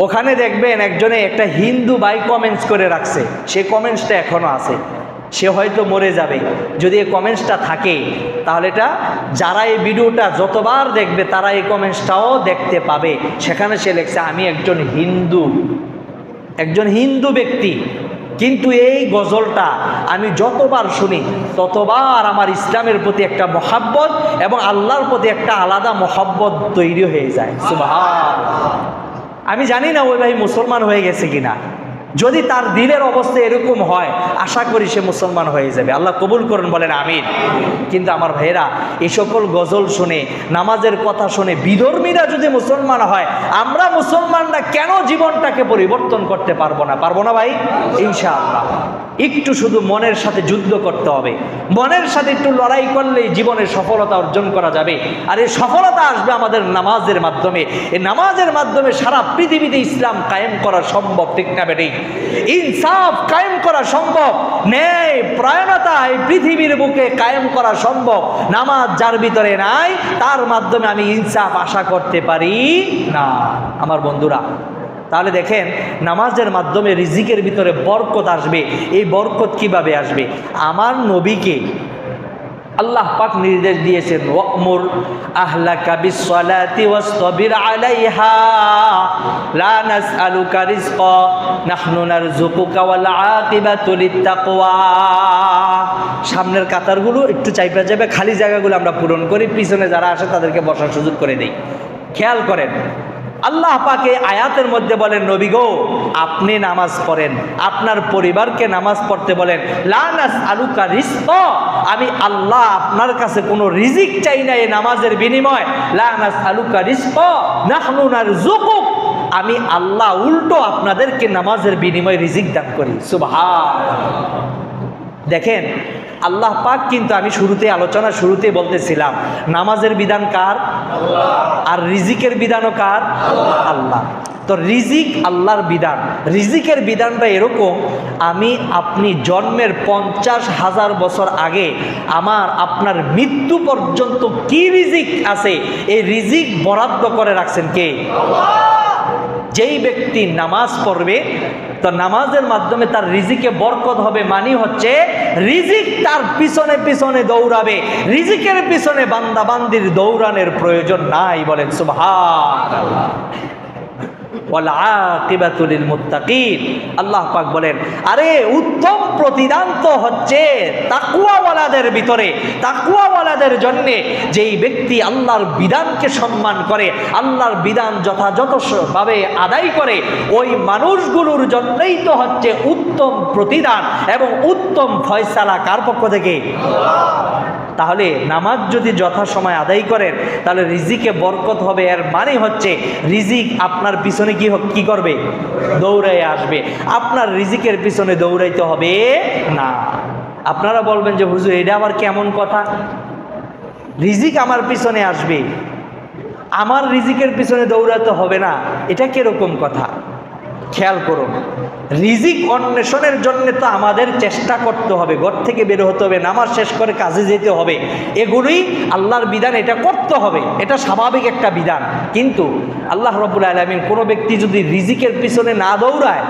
ওখানে দেখবেন একজনে একটা হিন্দু ভাই কমেন্টস করে রাখছে, সে কমেন্টসটা এখনো আছে। সে হয়তো মরে যাবে, যদি এই কমেন্টসটা থাকে তাহলে এটা যারা এই ভিডিওটা যতবার দেখবে তারা এই কমেন্টসটাও দেখতে পাবে। সেখানে সে লেখছে, আমি একজন হিন্দু ব্যক্তি, কিন্তু এই গজলটা আমি যতবার শুনি ততবার আমার ইসলামের প্রতি একটা মহাব্বত এবং আল্লাহর প্রতি একটা আলাদা মহাব্বত তৈরি হয়ে যায়। সুবহানাল্লাহ। আমি জানি না ওই ভাই মুসলমান হয়ে গেছে কিনা, যদি তার দিলের অবস্থা এরকম হয় আশা করি সে মুসলমান হয়ে যাবে, আল্লাহ কবুল করুন, বলেন আমিন। কিন্তু আমার ভাইয়েরা, এই সকল গজল শুনে, নামাজের কথা শুনে বিধর্মীরা যদি মুসলমান হয়, আমরা মুসলমানরা কেন জীবনটাকে পরিবর্তন করতে পারবো না ভাই? ইনশাআল্লাহ। একটু শুধু মনের সাথে যুদ্ধ করতে হবে, মনের সাথে একটু লড়াই করলেই জীবনে সফলতা অর্জন করা যাবে। আর এই সফলতা আসবে আমাদের নামাজের মাধ্যমে। এই নামাজের মাধ্যমে সারা পৃথিবীতে ইসলাম কায়েম করা সম্ভব, ঠিক না বেঠিক? ইনসাফ কায়েম করা সম্ভব, ন্যায় পরায়ণতা এই পৃথিবীর বুকে কায়েম করা সম্ভব। নামাজ যার ভিতরে নাই তার মাধ্যমে আমি ইনসাফ আশা করতে পারি না। আমার বন্ধুরা, তাহলে দেখেন নামাজের মাধ্যমে রিজিকের ভিতরে বরকত আসবে। এই বরকত কিভাবে আসবে? আমার নবীকে আল্লাহ পাক নির্দেশ দিয়েছেন, ওয়ামুর আহলাকা বিসসালাতি ওয়াসতাবির আলাইহা লা নাসআলুকা রিজকা নাহনু নারযুকুকা ওয়াল আকিবাতু লিত্তাকওয়া। সামনের কাতারগুলো একটু চাইপা যাবে, খালি জায়গাগুলো আমরা পূরণ করি, পিছনে যারা আসে তাদেরকে বসার সুযোগ করে দেই। খেয়াল করেন, আল্লাহ পাকে আয়াতের মধ্যে বলেন, নবী গো আপনি নামাজ পড়েন, আপনার পরিবারকে নামাজ পড়তে বলেন। লা নাসআলুকা রিজকা, আমি আল্লাহ আপনার কাছে কোনো রিজিক চাই না এই নামাজের বিনিময়। লা নাসআলুকা রিজকা নাহনু নারযুকুক, আমি আল্লাহ উল্টো আপনাদেরকে নামাজের বিনিময়ে রিজিক দান করি। সুবহানাল্লাহ। দেখেন আল্লাহ পাক কিন্তু, আমি শুরুতেই বলতেছিলাম নামাজের বিধান কার? আর রিজিকের বিধানও কার? আল্লাহ। তো রিজিক আল্লাহর বিধান। রিজিকের বিধানটা এরকম, আমি আপনি জন্মের 50,000 বছর আগে আমার আপনার মৃত্যু পর্যন্ত কি রিজিক আছে এই রিজিক বরাদ্দ করে রাখছেন কে? যেই ব্যক্তি নামাজ পড়বে তো নামাজের মাধ্যমে তার রিজিকে বরকত হবে, মানে হচ্ছে রিজিক তার পিছনে পিছনে দৌড়াবে, রিজিকের পিছনে বান্দা বান্দির দৌড়ানোর প্রয়োজন নাই। বলেন সুবহানাল্লাহ। ওয়াল আকিবাতু লিল মুত্তাকিন, আল্লাহ পাক বলেন আরে উত্তম প্রতিদান তো হচ্ছে তাকওয়াওয়ালাদের ভিতরে, তাকওয়াওয়ালাদের জন্য। যেই ব্যক্তি আল্লাহর বিধানকে সম্মান করে, আল্লাহর বিধান যথাযথভাবে আদায় করে, ওই মানুষগুলোর জন্যই তো হচ্ছে উত্তম প্রতিদান এবং উত্তম ফয়সালা কার পক্ষ থেকে? তাহলে নামাজ যদি যথাসময় আদায় করেন তাহলে রিজিকে বরকত হবে। এর মানে হচ্ছে রিজিক আপনার পিছনে কি করবে? দৌড়াই আসবে। আপনার রিজিকের পিছনে দৌড়াইতে হবে না। আপনারা বলবেন যে হুজুর এটা আবার কেমন কথা? রিজিক আমার পিছনে আসবে, আমার রিজিকের পিছনে দৌড়াতে হবে না, এটা কিরকম কথা? খেয়াল করুন, রিজিক অন্বেষণের জন্য তো আমাদের চেষ্টা করতে হবে, ঘর থেকে বের হতে হবে, নামাজ শেষ করে কাজে যেতে হবে, এগুলোই আল্লাহর বিধান, এটা করতে হবে, এটা স্বাভাবিক একটা বিধান। কিন্তু আল্লাহ রাব্বুল আলামিন কোনো ব্যক্তি যদি রিজিকের পিছনে না দৌড়ায়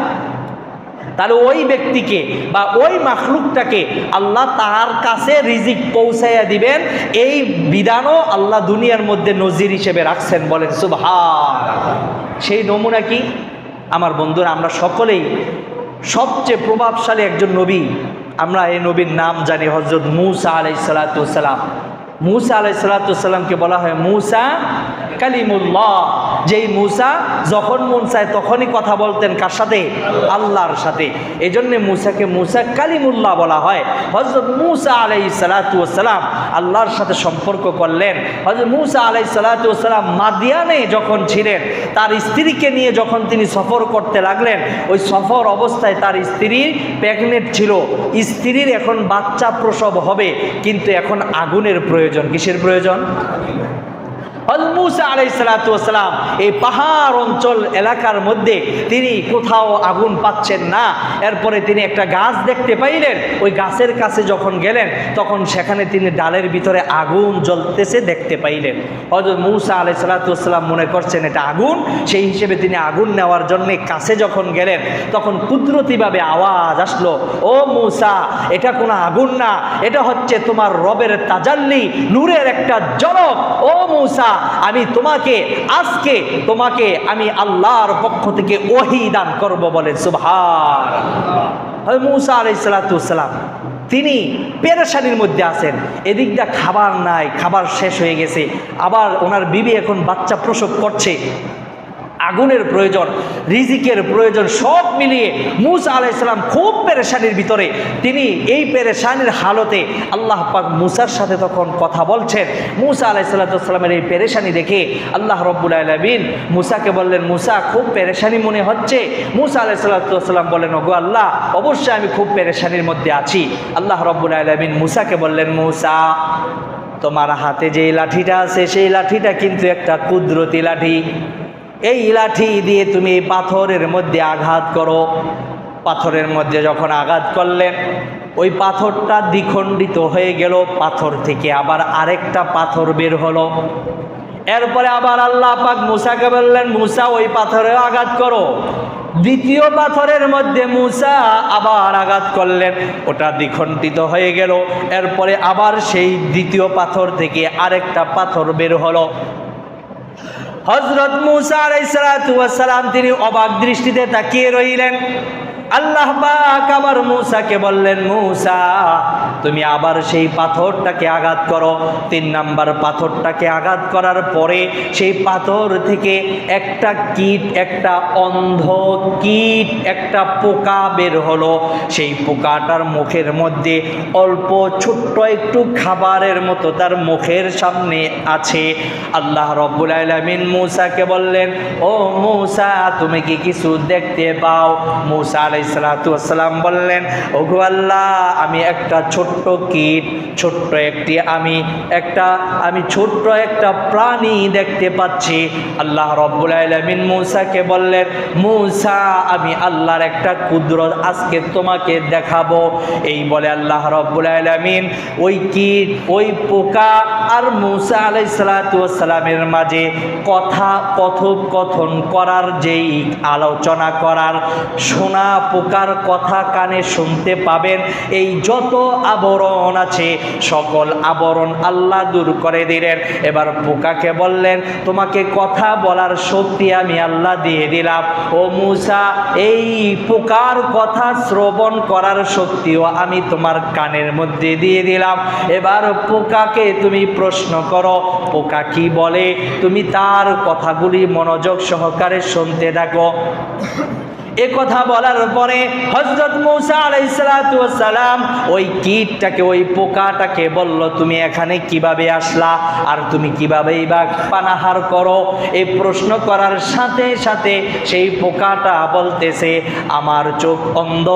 তাহলে ওই ব্যক্তিকে বা ওই মাখলুকটাকে আল্লাহ তার কাছে রিজিক পৌঁছাইয়া দিবেন। এই বিধানও আল্লাহ দুনিয়ার মধ্যে নজির হিসেবে রাখছেন। বলেন সুবহানাল্লাহ। সেই নমুনা কি? আমার বন্ধুরা, আমরা সকলেই সবচেয়ে প্রভাবশালী একজন নবী, আমরা এই নবীর নাম জানি, হযরত মূসা আলাইহিস সালাতু ওয়াস সালাম। মূসা আলাইহিস সালাতু ওয়াস সালামকে বলা হয় মূসা কালিমুল্লাহ। যেই মূসা যখন মন চায় তখনই কথা বলতেন, কার সাথে? আল্লাহর সাথে। এই জন্যে মূসাকে মূসা কালিমুল্লাহ বলা হয়। হযরত মূসা আলাইহিস সালাতু ওয়াস সালাম আল্লাহর সাথে সম্পর্ক করলেন। হযরত মূসা আলাইহিস সালাতু ওয়াস সালাম মাদিয়ানে যখন ছিলেন, তার স্ত্রীকে নিয়ে যখন তিনি সফর করতে লাগলেন, ওই সফর অবস্থায় তার স্ত্রী প্রেগনেন্ট ছিল। স্ত্রীর এখন বাচ্চা প্রসব হবে, কিন্তু এখন আগুনের প্রয়োজন। কিসের প্রয়োজন? হযরত মূসা আলাইহিস সালাতু ওয়াস সালাম এই পাহাড় অঞ্চল এলাকার মধ্যে তিনি কোথাও আগুন পাচ্ছেন না। এরপরে তিনি একটা গাছ দেখতে পাইলেন। ওই গাছের কাছে যখন গেলেন তখন সেখানে তিনি ডালের ভিতরে আগুন জ্বলতেছে দেখতে পাইলেন। হযরত মূসা আলাইহিস সালাতু ওয়াস সালাম মনে করছেন এটা আগুন, সেই হিসেবে তিনি আগুন নেওয়ার জন্য কাছে যখন গেলেন তখন কুদরতিভাবে আওয়াজ আসলো, ও মূসা, এটা কোনো আগুন না, এটা হচ্ছে তোমার রবের তাজাল্লি, নূরের একটা ঝলক। ও মূসা, আমি তোমাকে আমি আল্লাহর পক্ষ থেকে ওহী দান করব। বলে সুবহানাল্লাহ। মূসা আলাইহিস সালাতু ওয়াস সালাম তিনি পেরেশানির মধ্যে আছেন। এদিকটা খাবার নাই, খাবার শেষ হয়ে গেছে, আবার ওনার বিবি এখন বাচ্চা প্রসব করছে, আগুনের প্রয়োজন, রিজিকের প্রয়োজন, সব মিলিয়ে মূসা আলাইহিস সালাম খুব পেরেশানির ভিতরে। তিনি এই পেরেশানির হালতে আল্লাহ পাক মূসার সাথে তখন কথা বলছেন। মূসা আলাইহিস সালামের এই পেরেশানি দেখে আল্লাহ রব্বুল আলামিন মূসাকে বললেন, মূসা খুব পেরেশানি মনে হচ্ছে। মূসা আলাইহিস সালাম বললেন, ওগো আল্লাহ, অবশ্যই আমি খুব পেরেশানির মধ্যে আছি। আল্লাহ রব্বুল আলামিন মূসাকে বললেন, মূসা, তোমার হাতে যে লাঠিটা আছে সেই লাঠিটা কিন্তু একটা কুদরতি লাঠি। এই লাঠি দিয়ে তুমি পাথরের মধ্যে আঘাত করো। পাথরের মধ্যে যখন আঘাত করলেন, ওই পাথরটা দ্বিখণ্ডিত হয়ে গেল, পাথর থেকে আবার আরেকটা পাথর বের হলো। এরপরে আবার আল্লাহ পাক মূসাকে বললেন, মূসা, ওই পাথরে আঘাত করো। দ্বিতীয় পাথরের মধ্যে মূসা আবার আঘাত করলেন, ওটা দ্বিখণ্ডিত হয়ে গেল। এরপরে আবার সেই দ্বিতীয় পাথর থেকে আরেকটা পাথর বের হলো। হযরত মূসা আলাইহিস সালাম তিনি অবাক দৃষ্টিতে তাকিয়ে রইলেন। আল্লাহ পাক আবার মূসাকে বললেন, মূসা, তুমি আবার সেই পাথরটাকে আঘাত করো। 3 নাম্বার পাথরটাকে আঘাত করার পরে সেই পাথর থেকে একটা কীট, একটা অন্ধ কীট, একটা পোকা বের হলো। সেই পোকাটার মুখের মধ্যে অল্প ছোট্ট একটু খাবারের মতো তার মুখের সামনে আছে। আল্লাহ রব্বুল আলামিন মূসাকে বললেন, ও মূসা, তুমি কি কিছু দেখতে পাও? মূসা আলাইহিস সালাম বললেন, ওগো আল্লাহ, আমি একটা ছোট্ট কীট, ছোট্ট একটি আমি ছোট্ট একটা প্রাণী দেখতে পাচ্ছি। আল্লাহ রব্বুল আলামিন মূসাকে বললেন, মূসা, আমি আল্লাহর একটা কুদরত আজকে তোমাকে দেখাবো। এই বলে আল্লাহ রব্বুল আলামিন ওই কীট, ওই পোকা আর মূসা আলাইহিস সালামের মাঝে কথোপকথন করার, যেই আলোচনা করার, শোনা পোকার কথা কানে শুনতে পাবেন, এই যত আবরণ আছে সকল আবরণ আল্লাহ দূর করে দিলেন। এবার পোকাকে বললেন, তোমাকে কথা বলার শক্তি আমি আল্লাহ দিয়ে দিলাম। ও মূসা, এই পোকার কথা শ্রবণ করার শক্তিও আমি তোমার কানের মধ্যে দিয়ে দিলাম। এবার পোকাকে তুমি প্রশ্ন করো, পোকা কি বলে, তুমি তার কথাগুলি মনোযোগ সহকারে শুনতে থাকো। এ কথা বলার পরে হযরত মূসা আলাইহিস সালাম ওই কীটটাকে, ওই পোকাটাকে বলল, তুমি এখানে কিভাবে আসলা আর তুমি কিভাবেই বা পানাহার করো? এই প্রশ্ন করার সাথে সাথে সেই পোকাটা বলতেছে, আমার চোখ অন্ধ,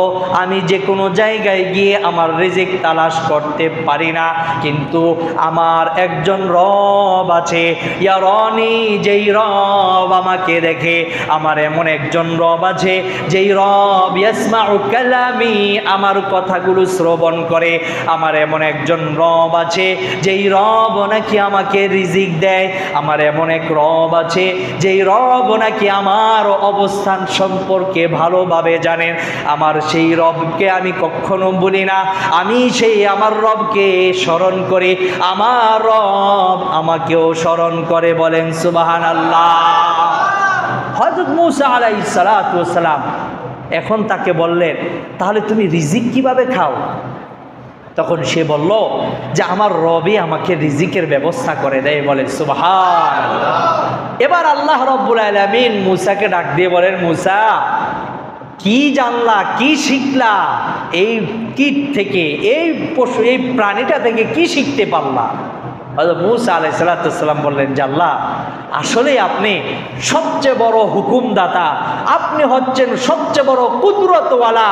আমি যে কোনো জায়গায় গিয়ে আমার রিজিক তালাশ করতে পারি না, কিন্তু আমার একজন রব আছে, ইয়ারানি, যেই রব আমাকে দেখে। আমার এমন একজন রব আছে যেই রব ইয়াসমাউ কালামি, আমার কথাগুলো শ্রবণ করে। আমার এমন একজন রব আছে যেই রব নাকি আমাকে রিজিক দেয়। আমার এমন এক রব আছে যেই রব নাকি আমার অবস্থান সম্পর্কে ভালোভাবে জানেন। আমার সেই রবকে আমি কখনো বলি না, আমি সেই আমার রবকে স্মরণ করি, আমার রব আমাকেও স্মরণ করে। বলেন সুবহানাল্লাহ। হযরত মূসা আলাইহিস সালাম এখন তাকে বললেন, তাহলে তুমি রিজিক কিভাবে খাও? তখন সে বলল যে আমার রবই আমাকে রিজিকের ব্যবস্থা করে দেয়। বলেন সুবহানাল্লাহ। এবার আল্লাহ রব্বুল আলামিন মূসাকে ডাক দিয়ে বলেন, মূসা, কি জানলা, কি শিখলা এই কীট থেকে, এই পশু, এই প্রাণীটা থেকে কি শিখতে পারলা? মূসা আলাইহিস সালাম বললেন যে আল্লাহ, আসলে আপনি সবচেয়ে বড় হুকুমদাতা, আপনি হচ্ছেন সবচেয়ে বড় কুদরতওয়ালা।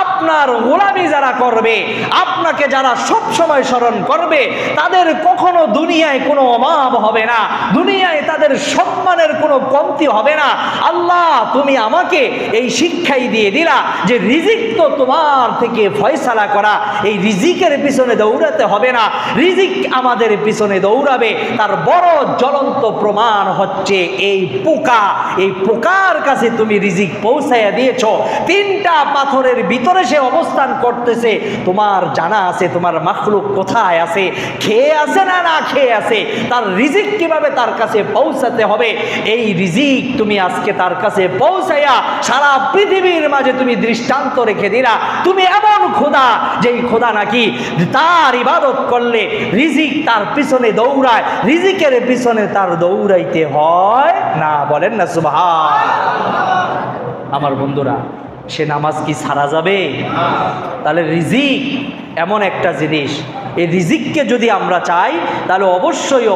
আপনার গোলামি যারা করবে, আপনাকে যারা সব সময় স্মরণ করবে, তাদের কখনো দুনিয়ায় কোনো অভাব হবে না, দুনিয়ায় তাদের সম্মানের কোনো কমতি হবে না। আল্লাহ, তুমি আমাকে এই শিক্ষাই দিয়ে দিলা যে রিজিক তো তোমার থেকে ফয়সালা করা, এই রিজিকের পিছনে দৌড়াতে হবে না, রিজিক আমাদের পিছনে দৌড়াবে। তার বড় জ্বলন্ত প্রমাণ হচ্ছে এই পোকা। এই পোকার কাছে তুমি রিজিক পৌঁছাইয়া দিয়েছ। 3টা পাথরের ভিতরে সে অবস্থান করতেছে। তোমার জানা আছে তোমার মাখলুক কোথায় আছে, খেয়ে আছে না না খেয়ে আছে, তার রিজিক কিভাবে তার কাছে পৌঁছাতে হবে, এই রিজিক তুমি আজকে তার কাছে পৌঁছাইয়া সারা পৃথিবীর মাঝে তুমি দৃষ্টান্ত রেখে দিলা। তুমি এমন খোদা, যেই খোদা নাকি তার ইবাদত করলে রিজিক তার পিছনে পিছনে দৌড়ায়, রিজিকের পিছনে তার দৌড়াইতে হয় না। বলেন না সুবহান। আমার বন্ধুরা, সে নামাজ কি ছাড়া যাবে? তাহলে রিজিক এমন একটা জিনিস, এই রিজিককে যদি আমরা চাই তাহলে অবশ্যই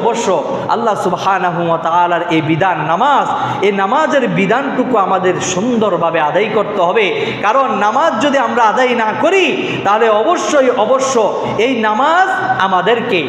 আল্লাহ সুবহানাহু ওয়া তাআলার এই বিধান নামাজ, এই নামাজের বিধানটুকু আমাদের সুন্দরভাবে আদায় করতে হবে। কারণ নামাজ যদি আমরা আদায় না করি তাহলে অবশ্যই এই নামাজ আমাদেরকে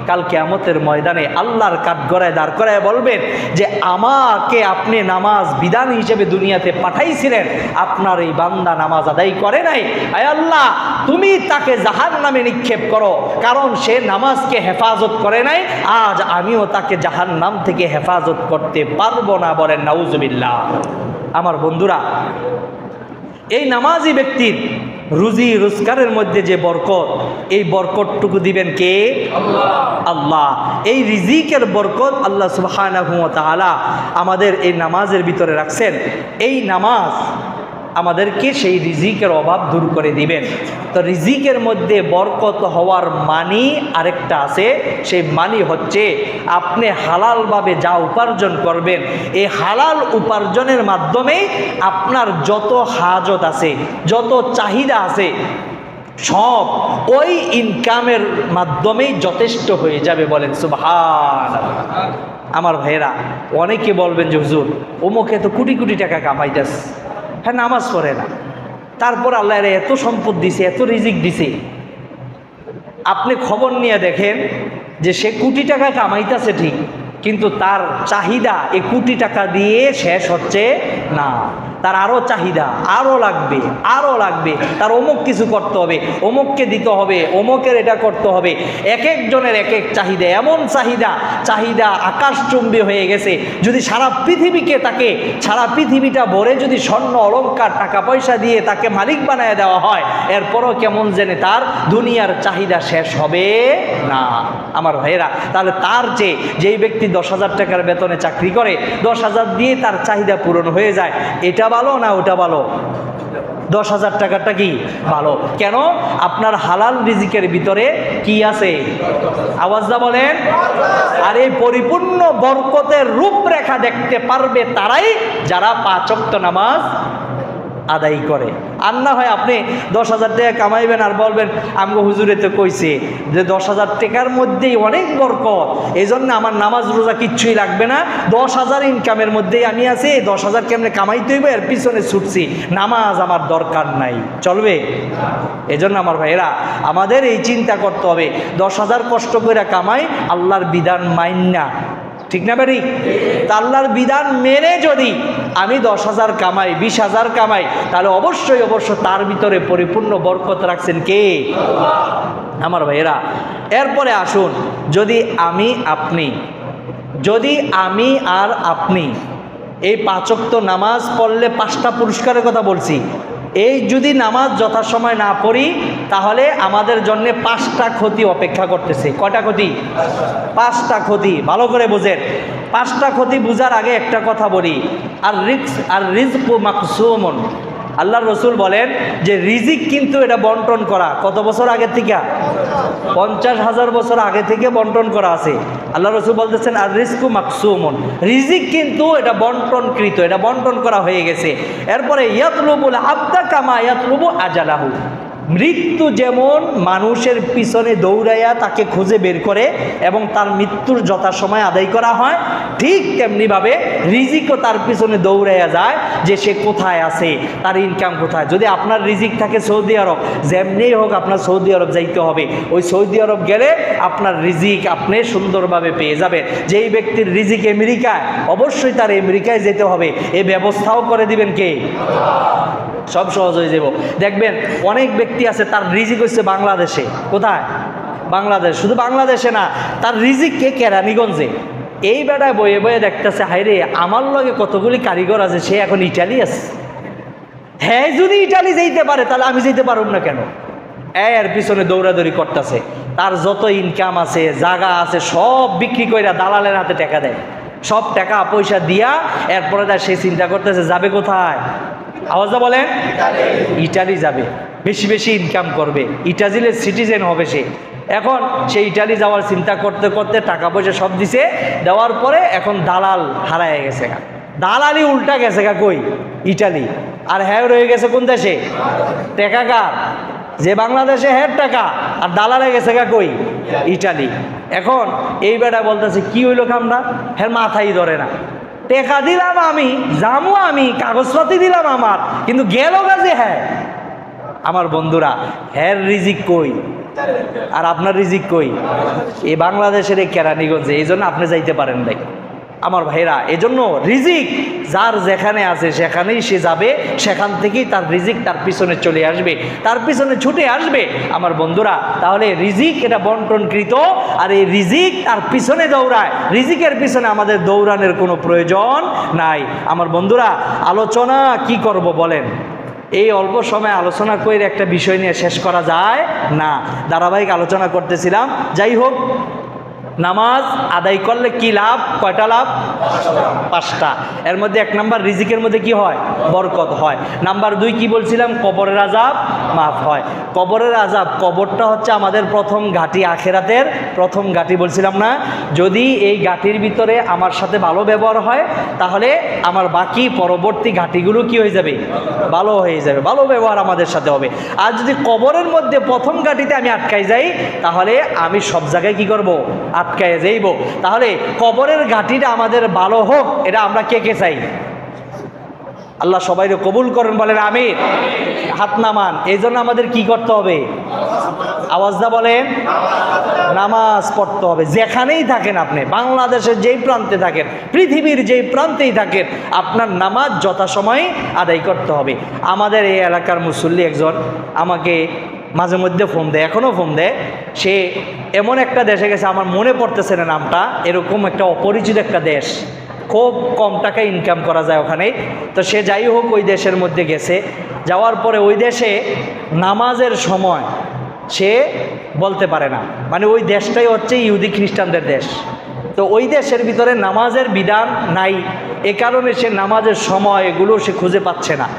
কাল কিয়ামতের ময়দানে আল্লাহর কাঠগড়ায় দাঁড় করায় বলবেন যে আমাকে আপনি নামাজ বিধান হিসেবে দুনিয়াতে পাঠাইছিলেন, আপনার এই বান্দা নামাজ আদায় করে নাই, আয় আল্লাহ তুমি তাকে জাহান্নামে নিক্ষেপ করো, কারণ সে নামাজকে হেফাজত করে নাই। আজ আমিও তাকে জাহান্নাম থেকে হেফাজত করতে পারবো না। বলেন নাউজুবিল্লাহ। আমার বন্ধুরা, এই নামাজি ব্যক্তির রুজি রোজগারের মধ্যে যে বরকত, এই বরকতটুকু দিবেন কে? আল্লাহ। এই রিজিকের বরকত আল্লাহ সুবহানাহু ওয়া তাআলা আমাদের এই নামাজের ভিতরে রাখছেন। এই নামাজ আমাদেরকে সেই রিজিকের অভাব দূর করে দিবেন। তো রিজিকের মধ্যে বরকত হওয়ার মানি আরেকটা আছে, সেই মানি হচ্ছে আপনি হালালভাবে যা উপার্জন করবেন, এই হালাল উপার্জনের মাধ্যমেই আপনার যত হাজত আছে, যত চাহিদা আছে, সব ওই ইনকামের মাধ্যমেই যথেষ্ট হয়ে যাবে। বলেন সুবহানাল্লাহ। আমার ভাইয়েরা, অনেকে বলবেন যে হুজুর অমুকে তো কোটি কোটি টাকা কামাইতেছে, হ্যাঁ নামাজ পড়ে না, তারপর আল্লাহ এত সম্পদ দিছে, এত রিজিক দিছে। আপনি খবর নিয়ে দেখেন যে সে কোটি টাকা কামাইতেছে ঠিক, কিন্তু তার চাহিদা এ কোটি টাকা দিয়ে শেষ হচ্ছে না। তার আরও চাহিদা, আরও লাগবে, তার অমুক কিছু করতে হবে, অমুককে দিতে হবে, অমুকের এটা করতে হবে। এক একজনের এক এক চাহিদা, এমন চাহিদা আকাশচুম্বী হয়ে গেছে। যদি সারা পৃথিবীটা ভরে যদি স্বর্ণ অলংকার টাকা পয়সা দিয়ে তাকে মালিক বানায় দেওয়া হয়, এরপরও কেমন জেনে তার দুনিয়ার চাহিদা শেষ হবে না। আমার ভাইয়েরা, তাহলে তার যেই ব্যক্তি 10,000 টাকার বেতনে চাকরি করে, 10,000 দিয়ে তার চাহিদা পূরণ হয়ে যায়, এটা ভালো না ওটা ভালো? 10,000 টাকাটা কি ভালো? কেন? আপনার হালাল রিজিকের ভিতরে কি আছে? আওয়াজটা বলেন। আর এই পরিপূর্ণ বরকতের রূপরেখা দেখতে পারবে তারাই যারা 5 ওয়াক্ত নামাজ আদায় করে। আর না হয় আপনি 10,000 টাকা কামাইবেন আর বলবেন আমগো হুজুরে তো কইছে যে 10,000 টাকার মধ্যেই অনেক বরকত, এই জন্য আমার নামাজ রোজা কিচ্ছুই লাগবে না, 10,000 ইনকামের মধ্যেই আমি আছি, 10,000 কেমনে কামাইতে হইবে এর পিছনে ছুটছি, নামাজ আমার দরকার নাই, চলবে? এই জন্য আমার ভাইয়েরা, আমাদের এই চিন্তা করতে হবে 10,000 কষ্ট করে কামাই আল্লাহর বিধান মাইন না, ঠিক না বাড়ি? আল্লাহর বিধান মেনে যদি আমি 10,000 কামাই, 20,000 কামাই, তাহলে অবশ্যই তার ভিতরে পরিপূর্ণ বরকত রাখছেন কে? আমার ভাইয়েরা, এরপরে আসুন, যদি আমি আর আপনি এই 5 ওয়াক্ত নামাজ পড়লে 5টা পুরস্কারের কথা বলছি, এই যদি নামাজ যথাসময় না পড়ি তাহলে আমাদের জন্য 5টা ক্ষতি অপেক্ষা করতেছে। কয়টা ক্ষতি? 5টা ক্ষতি। ভালো করে বোঝেন। 5টা ক্ষতি বুঝার আগে একটা কথা বলি, আর রিজকু মাকসুমুন। আল্লাহর রসুল বলেন যে রিজিক কিন্তু এটা বন্টন করা। কত বছর আগে থেকে? 50,000 বছর আগে থেকে বন্টন করা আছে। আল্লাহ রসুল বলতেছেন আর রিজকু মাকসুমুন, রিজিক কিন্তু এটা বন্টনকৃত, এটা বন্টন করা হয়ে গেছে। এরপরে ইয়াতলুবুল আবদা কামা ইয়াতলুবু আজালাহু, মৃত্যু যেমন মানুষের পিছনে দৌড়াইয়া তাকে খুঁজে বের করে এবং তার মৃত্যুর যথাসময় আদায় করা হয়, ঠিক তেমনিভাবে রিজিকও তার পিছনে দৌড়াইয়া যায় যে সে কোথায় আছে, তার ইনকাম কোথায়। যদি আপনার রিজিক থাকে সৌদি আরব, যেমনি হোক আপনার সৌদি আরব যাইতে হবে। ওই সৌদি আরব গেলে আপনার রিজিক আপনি সুন্দরভাবে পেয়ে যাবেন। যেই ব্যক্তির রিজিক আমেরিকায়, অবশ্যই তার আমেরিকায় যেতে হবে, এই ব্যবস্থাও করে দিবেন কে? সব সহজ হয়ে যাব। দেখবেন অনেক ব্যক্তি আছে তার রিজিক হচ্ছে বাংলাদেশে। কোথায়? বাংলাদেশ। শুধু বাংলাদেশে না, তার রিজিক কে? কেরানীগঞ্জে। এই বেটায় বয়ে বয়ে দেখতেছে হাইরে আমার লগে কতগুলি কারিগর আছে, সে এখন ইটালি আছে। হ্যাঁ, যদি ইটালি যেতে পারে তাহলে আমি যেতে পারব না কেন? এর পিছনে দৌড়াদৌড়ি করতেছে। তার যত ইনকাম আছে, জায়গা আছে, সব বিক্রি করে দালালের হাতে টাকা দেয়। সব টাকা পয়সা দিয়া এরপরে সে চিন্তা করতেছে যাবে কোথায়? আওয়াজটা বলেন। ইটালি যাবে, বেশি বেশি ইনকাম করবে, ইটালির সিটিজেন হবে সে। এখন সে ইটালি যাওয়ার চিন্তা করতে করতে টাকা পয়সা সব দিছে, দেওয়ার পরে এখন দালাল হারায় গেছে গা, দালালি উল্টা গেছে গা কই ইটালি, আর হ্যাঁ রয়ে গেছে কোন দেশে টেকাকার, যে বাংলাদেশে হের টাকা আর দালালে গেছে গা কই ইটালি। এখন এই বেটা বলতেছে কি হইল কামটা, হ্যাঁ মাথাই ধরে না, টেকা দিলাম আমি, জামু আমি, কাগজপাতি দিলাম আমার, কিন্তু গেল গাছে হ্যাঁ। আমার বন্ধুরা, হ্যার রিজিক কই আর আপনার রিজিক কই? এই বাংলাদেশের এই কেরানীগঞ্জে, এই জন্য আপনি যাইতে পারেন নাই আমার ভাইরা। এজন্য রিজিক যার যেখানে আছে সেখানেই সে যাবে, সেখান থেকেই তার রিজিক তার পিছনে চলে আসবে, তার পিছনে ছুটে আসবে আমার বন্ধুরা। তাহলে রিজিক এটা বন্টনকৃত, আর এই রিজিক তার পিছনে দৌড়ায়, রিজিকের পিছনে আমাদের দৌড়ানোর কোনো প্রয়োজন নাই আমার বন্ধুরা। আলোচনা কি করব বলেন? এই অল্প সময় আলোচনা করে একটা বিষয় নিয়ে শেষ করা যায় না, ধারাবাহিক আলোচনা করতেছিলাম। যাই হোক, নামাজ আদায় করলে কি লাভ? কয়টা লাভ? 5টা। এর মধ্যে 1 নাম্বার রিজিকের মধ্যে কি হয়? বরকত হয়। নাম্বার 2 কি বলছিলাম? কবরের আযাব মাফ হয়। কবরের আযাব, কবরটা হচ্ছে আমাদের প্রথম ঘাঁটি, আখেরাতের প্রথম ঘাঁটি বলছিলাম না? যদি এই ঘাঁটির ভিতরে আমার সাথে ভালো ব্যবহার হয়, তাহলে আমার বাকি পরবর্তী ঘাঁটিগুলো কি হয়ে যাবে? ভালো হয়ে যাবে, ভালো ব্যবহার আমাদের সাথে হবে। আর যদি কবরের মধ্যে প্রথম ঘাঁটিতে আমি আটকাই যাই, তাহলে আমি সব জায়গায় কি করব? আটকায় যাইব। তাহলে কবরের ঘাঁটিটা আমাদের ভালো হোক, এটা আমরা কে কে চাই? আল্লাহ সবাইকে কবুল করেন, বলেন আমিন। হাত নামান। এই জন্য আমাদের কি করতে হবে? আওয়াজটা বলেন, নামাজ পড়তে হবে। যেখানেই থাকেন আপনি, বাংলাদেশের যেই প্রান্তে থাকেন, পৃথিবীর যেই প্রান্তেই থাকেন, আপনার নামাজ যথাসময়ে আদায় করতে হবে। আমাদের এই এলাকার মুসল্লি একজন আমাকে মাঝে মধ্যে ফোন দেয়, এখনও ফোন দেয়। সে এমন একটা দেশে গেছে, আমার মনে পড়তেছে না নামটা, এরকম একটা অপরিচিত একটা দেশ, খুব কম টাকা ইনকাম করা যায় ওখানে। তো সে যাই হোক ওই দেশের মধ্যে গেছে, যাওয়ার পরে ওই দেশে নামাজের সময় সে বলতে পারে না, মানে ওই দেশটাই হচ্ছে ইহুদি খ্রিস্টানদের দেশ। তো ওই দেশের ভিতরে নামাজের বিধান নাই, এ কারণে সে নামাজের সময় এগুলো সে খুঁজে পাচ্ছে না।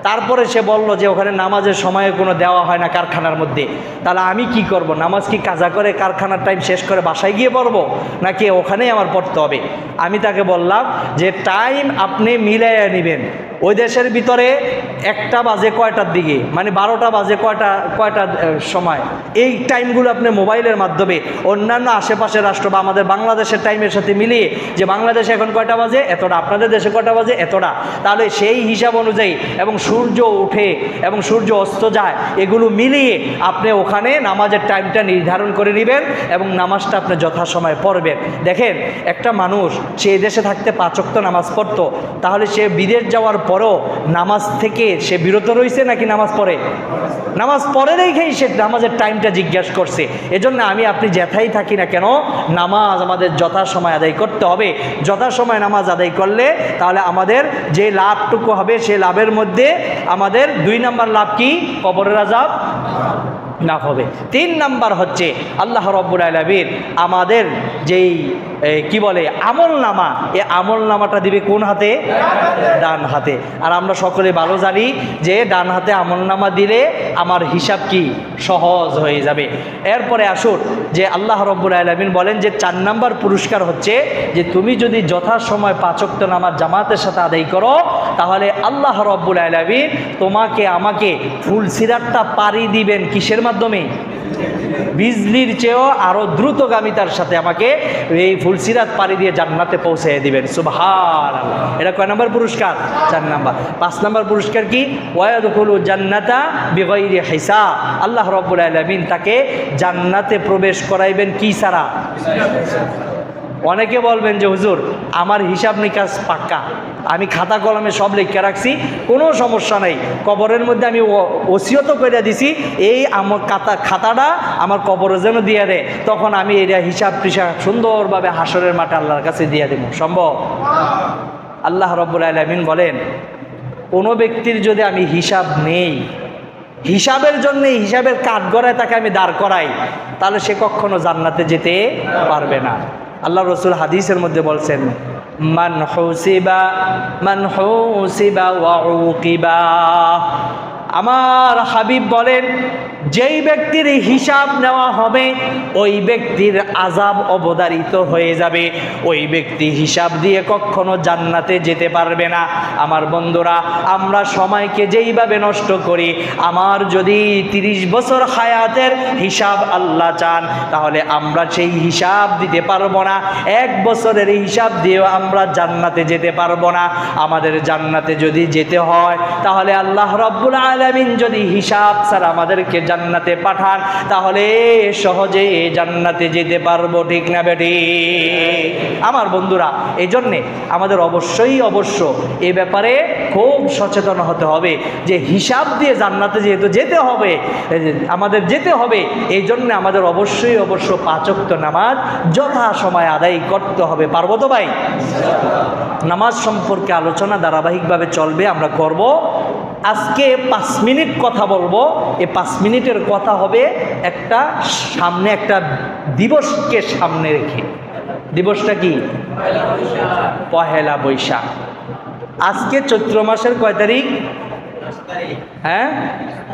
তারপরে সে বলল যে ওখানে নামাজের সময়ে কোনো দেওয়া হয় না কারখানার মধ্যে। তাহলে আমি কি করব? নামাজ কি কাজা করে কারখানার টাইম শেষ করে বাসায় গিয়ে পড়বো, নাকি ওখানেই আমার পড়তে হবে? আমি তাকে বললাম যে টাইম আপনি মিলাইয়া নেবেন। ওই দেশের ভিতরে 1টা বাজে কয়টার দিকে, মানে 12টা বাজে কয়টা সময়, এই টাইমগুলো আপনি মোবাইলের মাধ্যমে অন্যান্য আশেপাশের রাষ্ট্র বা আমাদের বাংলাদেশের টাইমের সাথে মিলিয়ে, যে বাংলাদেশে এখন কয়টা বাজে এতটা, আপনাদের দেশে কয়টা বাজে এতটা, তাহলে সেই হিসাব অনুযায়ী এবং সূর্য ওঠে এবং সূর্য অস্ত যায়, এগুলো মিলিয়ে আপনি ওখানে নামাজের টাইমটা নির্ধারণ করে নেবেন এবং নামাজটা আপনি যথাসময়ে পড়বেন। দেখেন, একটা মানুষ সে দেশে থাকতে 5 ওয়াক্ত নামাজ পড়তো, তাহলে সে বিদেশ যাওয়ার পরও নামাজ থেকে সে বিরত রয়েছে নাকি নামাজ পড়ে? নামাজ পড়ে রেখেই সে নামাজের টাইমটা জিজ্ঞাসা করছে। এজন্য আমি আপনি যেথাই থাকি না কেন, নামাজ আমাদের যথাসময় আদায় করতে হবে। যথাসময় নামাজ আদায় করলে তাহলে আমাদের যে লাভটুকু হবে, সে লাভের মধ্যে আমাদের 2 নাম্বার লাভ কি? কবরের আযাব না হবে। 3 নাম্বার হচ্ছে আল্লাহ রাব্বুল আলামিন আমাদের যেই কি বলে আমল নামা, এই আমল নামাটা দিবে কোন হাতে? ডান হাতে। আর আমরা সকলে ভালো জানি যে ডান হাতে আমল নামা দিলে আমার হিসাব কি সহজ হয়ে যাবে। এরপরে আসুন যে আল্লাহ রাব্বুল আলামিন বলেন যে 4 নাম্বার পুরস্কার হচ্ছে যে তুমি যদি যথাসময় 5 ওয়াক্ত নামাজ জামাতের সাথে আদায় করো, তাহলে আল্লাহ রাব্বুল আলামিন তোমাকে আমাকে ফুলসিরাতটা পাড়ি দিবেন কিসের মাধ্যমে? বিজলির চেয়েও আরো দ্রুতগামিতার সাথে আমাকে এই ফুলসিরাত পাড়ি দিয়ে জান্নাতে পৌঁছে দিবেন। সুবহানাল্লাহ। এটা কয় নাম্বার পুরস্কার? 4 নাম্বার। 5 নাম্বার পুরস্কার কি? ওয়ায়াদখুলু জান্নাতা বিগাইরি হিসাব। আল্লাহ রাব্বুল আলামিন তাকে জান্নাতে প্রবেশ করাইবেন কি ছাড়া? অনেকে বলবেন যে হুজুর আমার হিসাব নিকাশ পাক্কা, আমি খাতা কলমে সব লিখে রাখছি, কোনো সমস্যা নাই, কবরের মধ্যে আমি ওসিয়ত করে দিছি, এই আমার খাতাটা আমার কবরে যেন দিয়ে দেয়, তখন আমি এটা হিসাব টিসাব সুন্দরভাবে হাসরের মাঠে আল্লাহর কাছে দিয়ে দেব। সম্ভব? আল্লাহ রাব্বুল আলামিন বলেন, কোনো ব্যক্তির যদি আমি হিসাব নেই, হিসাবের জন্য হিসাবের কাঠগড়ায় তাকে আমি দাঁড় করাই, তাহলে সে কখনো জান্নাতে যেতে পারবে না। আল্লাহ রসুল হাদিসের মধ্যে বলছেন, মান হুসিবা ওয়া উকিবা, আমার হাবিব বলেন, যেই ব্যক্তির হিসাব নেওয়া হবে ওই ব্যক্তির আযাব অবধারিত হয়ে যাবে, ওই ব্যক্তি হিসাব দিয়ে কখনো জান্নাতে যেতে পারবে না। আমার বন্ধুরা, আমরা সময়কে যেইভাবে নষ্ট করি, আমার যদি 30 বছর হায়াতের হিসাব আল্লাহ চান, তাহলে আমরা সেই হিসাব দিতে পারবো না। 1 বছরের হিসাব দিয়েও আমরা জান্নাতে যেতে পারবো না। আমাদের জান্নাতে যদি যেতে হয়, তাহলে আল্লাহ রাব্বুল আলামিন যদি হিসাব ছাড়া আমাদেরকে জান্নাতে পাঠান, তাহলে সহজে জান্নাতে যেতে পারবো, ঠিক না বেটি? আমার বন্ধুরা, এই জন্যে আমাদের অবশ্যই এ ব্যাপারে খুব সচেতন হতে হবে যে হিসাব দিয়ে জান্নাতে যেহেতু যেতে হবে, আমাদের যেতে হবে, এই জন্য আমাদের অবশ্যই 5 ওয়াক্ত নামাজ যথা সময় আদায় করতে হবে। পারবো তো ভাই? নামাজ সম্পর্কে আলোচনা ধারাবাহিকভাবে চলবে, আমরা করব। আজকে 5 মিনিট কথা বলবো। এই 5 মিনিটের কথা হবে একটা দিবসকে সামনে রেখে। দিবসটা কি? পহেলা বৈশাখ। আজকে চৈত্র মাসের কয় তারিখ? হ্যাঁ,